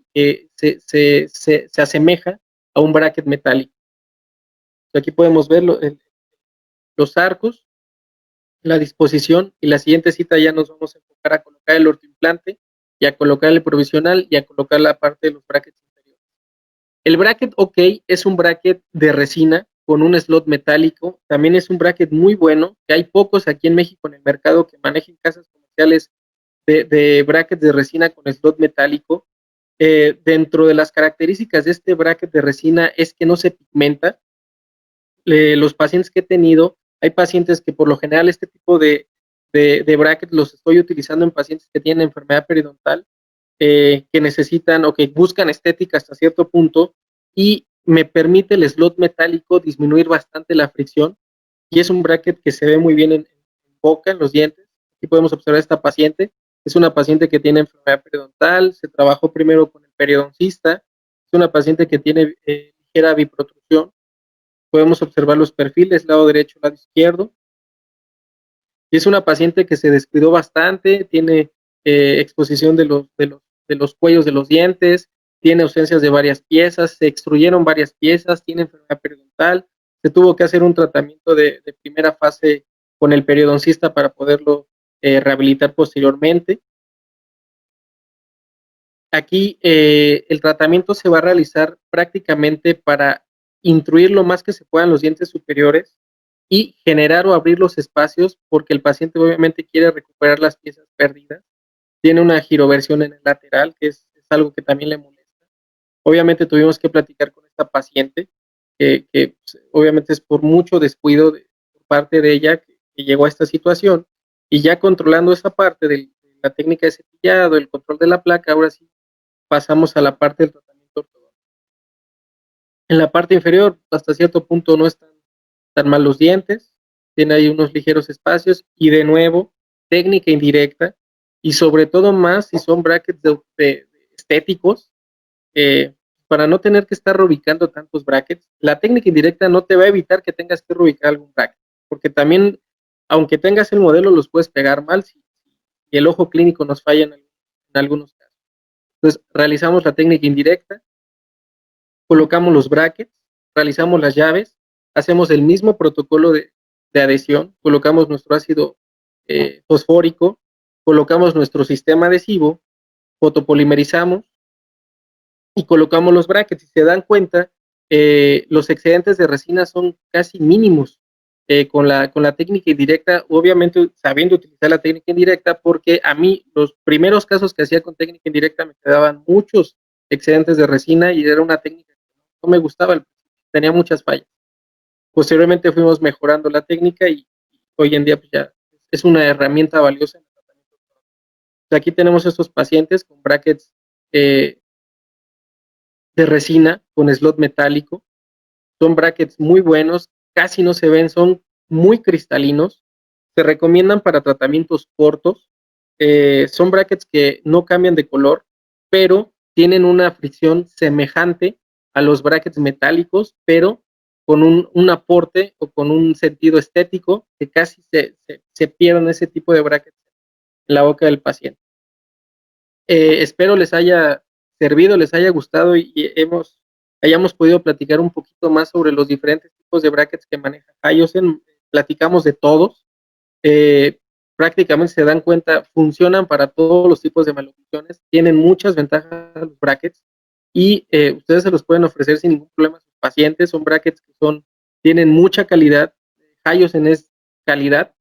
se asemeja a un bracket metálico. Aquí podemos ver los arcos, la disposición, y la siguiente cita ya nos vamos a enfocar a colocar el ortoimplante y a colocar el provisional y a colocar la parte de los brackets inferiores. El bracket OK es un bracket de resina con un slot metálico. También es un bracket muy bueno, que hay pocos aquí en México en el mercado que manejen casas comerciales de brackets de resina con slot metálico. Dentro de las características de este bracket de resina es que no se pigmenta. Los pacientes que he tenido, hay pacientes que por lo general este tipo de brackets los estoy utilizando en pacientes que tienen enfermedad periodontal, que necesitan o que buscan estética hasta cierto punto, y me permite el slot metálico disminuir bastante la fricción, y es un bracket que se ve muy bien en boca, en los dientes. Aquí podemos observar a esta paciente, es una paciente que tiene enfermedad periodontal, se trabajó primero con el periodoncista, es una paciente que tiene ligera biprotrusión. Podemos observar los perfiles, lado derecho, lado izquierdo. Es una paciente que se descuidó bastante, tiene exposición de los cuellos de los dientes, tiene ausencias de varias piezas, se extruyeron varias piezas, tiene enfermedad periodontal, se tuvo que hacer un tratamiento de primera fase con el periodoncista para poderlo rehabilitar posteriormente. Aquí el tratamiento se va a realizar prácticamente para intruir lo más que se puedan los dientes superiores y generar o abrir los espacios, porque el paciente obviamente quiere recuperar las piezas perdidas. Tiene una giroversión en el lateral, que es algo que también le molesta. Obviamente tuvimos que platicar con esta paciente, que pues, obviamente es por mucho descuido por parte de ella que llegó a esta situación, y ya controlando esa parte de la técnica de cepillado, el control de la placa, ahora sí pasamos a la parte del tratamiento ortodóntico. En la parte inferior, hasta cierto punto no están tan mal los dientes, tiene ahí unos ligeros espacios, y de nuevo, técnica indirecta, y sobre todo más si son brackets de estéticos, para no tener que estar reubicando tantos brackets. La técnica indirecta no te va a evitar que tengas que reubicar algún bracket, porque también, aunque tengas el modelo, los puedes pegar mal si el ojo clínico nos falla en algunos casos. Entonces, realizamos la técnica indirecta, colocamos los brackets, realizamos las llaves, hacemos el mismo protocolo de adhesión, colocamos nuestro ácido fosfórico, colocamos nuestro sistema adhesivo, fotopolimerizamos y colocamos los brackets. Si se dan cuenta, los excedentes de resina son casi mínimos con la técnica indirecta, obviamente sabiendo utilizar la técnica indirecta, porque a mí los primeros casos que hacía con técnica indirecta me quedaban muchos excedentes de resina y era una técnica que no me gustaba, tenía muchas fallas. Posteriormente fuimos mejorando la técnica y hoy en día pues ya es una herramienta valiosa en el tratamiento. Aquí tenemos estos pacientes con brackets de resina con slot metálico. Son brackets muy buenos, casi no se ven, son muy cristalinos. Se recomiendan para tratamientos cortos. Son brackets que no cambian de color, pero tienen una fricción semejante a los brackets metálicos, pero con un aporte o con un sentido estético que casi se pierden ese tipo de brackets en la boca del paciente. Espero les haya servido, les haya gustado y hayamos podido platicar un poquito más sobre los diferentes tipos de brackets que maneja Hyosen. Platicamos de todos. Prácticamente se dan cuenta, funcionan para todos los tipos de malocuciones, tienen muchas ventajas los brackets y ustedes se los pueden ofrecer sin ningún problema a sus pacientes. Son brackets que tienen mucha calidad. Hyosen es calidad.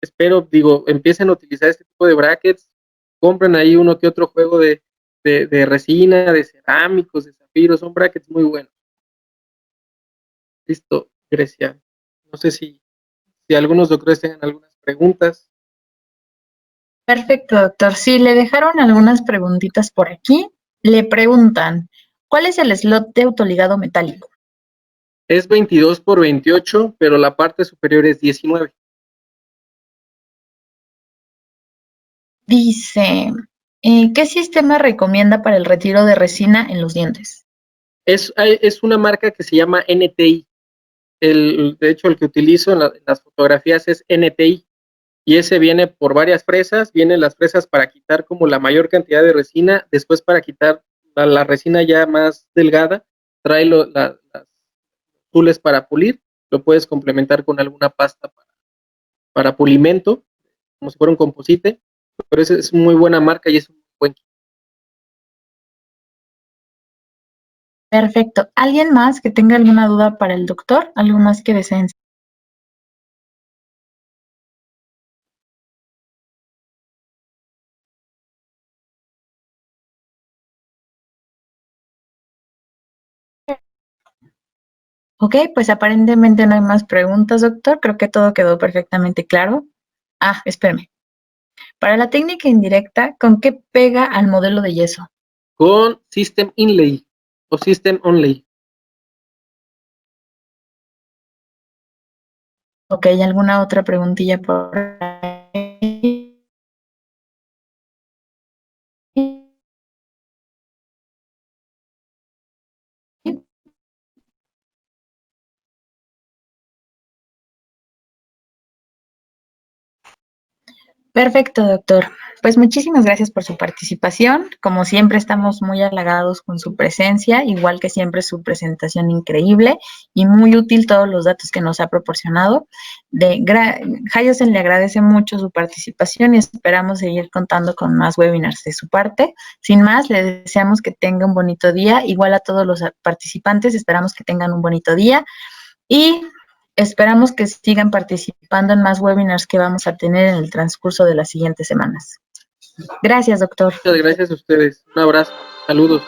Espero, empiecen a utilizar este tipo de brackets, compren ahí uno que otro juego de resina, de cerámicos, de zafiros, son brackets muy buenos. Listo, Grecia. No sé si algunos doctores tengan algunas preguntas. Perfecto, doctor. Sí, le dejaron algunas preguntitas por aquí. Le preguntan, ¿cuál es el slot de autoligado metálico? Es 22 por 28, pero la parte superior es 19. Dice, ¿qué sistema recomienda para el retiro de resina en los dientes? Es una marca que se llama NTI. De hecho, el que utilizo en las fotografías es NTI. Y ese viene por varias fresas. Vienen las fresas para quitar como la mayor cantidad de resina. Después, para quitar la resina ya más delgada, trae las tules para pulir. Lo puedes complementar con alguna pasta para pulimento, como si fuera un composite. Pero esa es muy buena marca y es un buen kit. Perfecto. ¿Alguien más que tenga alguna duda para el doctor? ¿Algo más que deseen? Ok, pues aparentemente no hay más preguntas, doctor. Creo que todo quedó perfectamente claro. Ah, espérame. Para la técnica indirecta, ¿con qué pega al modelo de yeso? Con System Inlay o System Only. Ok, ¿alguna otra preguntilla por ahí? Perfecto, doctor. Pues muchísimas gracias por su participación. Como siempre, estamos muy halagados con su presencia, igual que siempre su presentación increíble y muy útil todos los datos que nos ha proporcionado. Hyosen le agradece mucho su participación y esperamos seguir contando con más webinars de su parte. Sin más, le deseamos que tenga un bonito día. Igual a todos los participantes, esperamos que tengan un bonito día y esperamos que sigan participando en más webinars que vamos a tener en el transcurso de las siguientes semanas. Gracias, doctor. Muchas gracias a ustedes. Un abrazo. Saludos.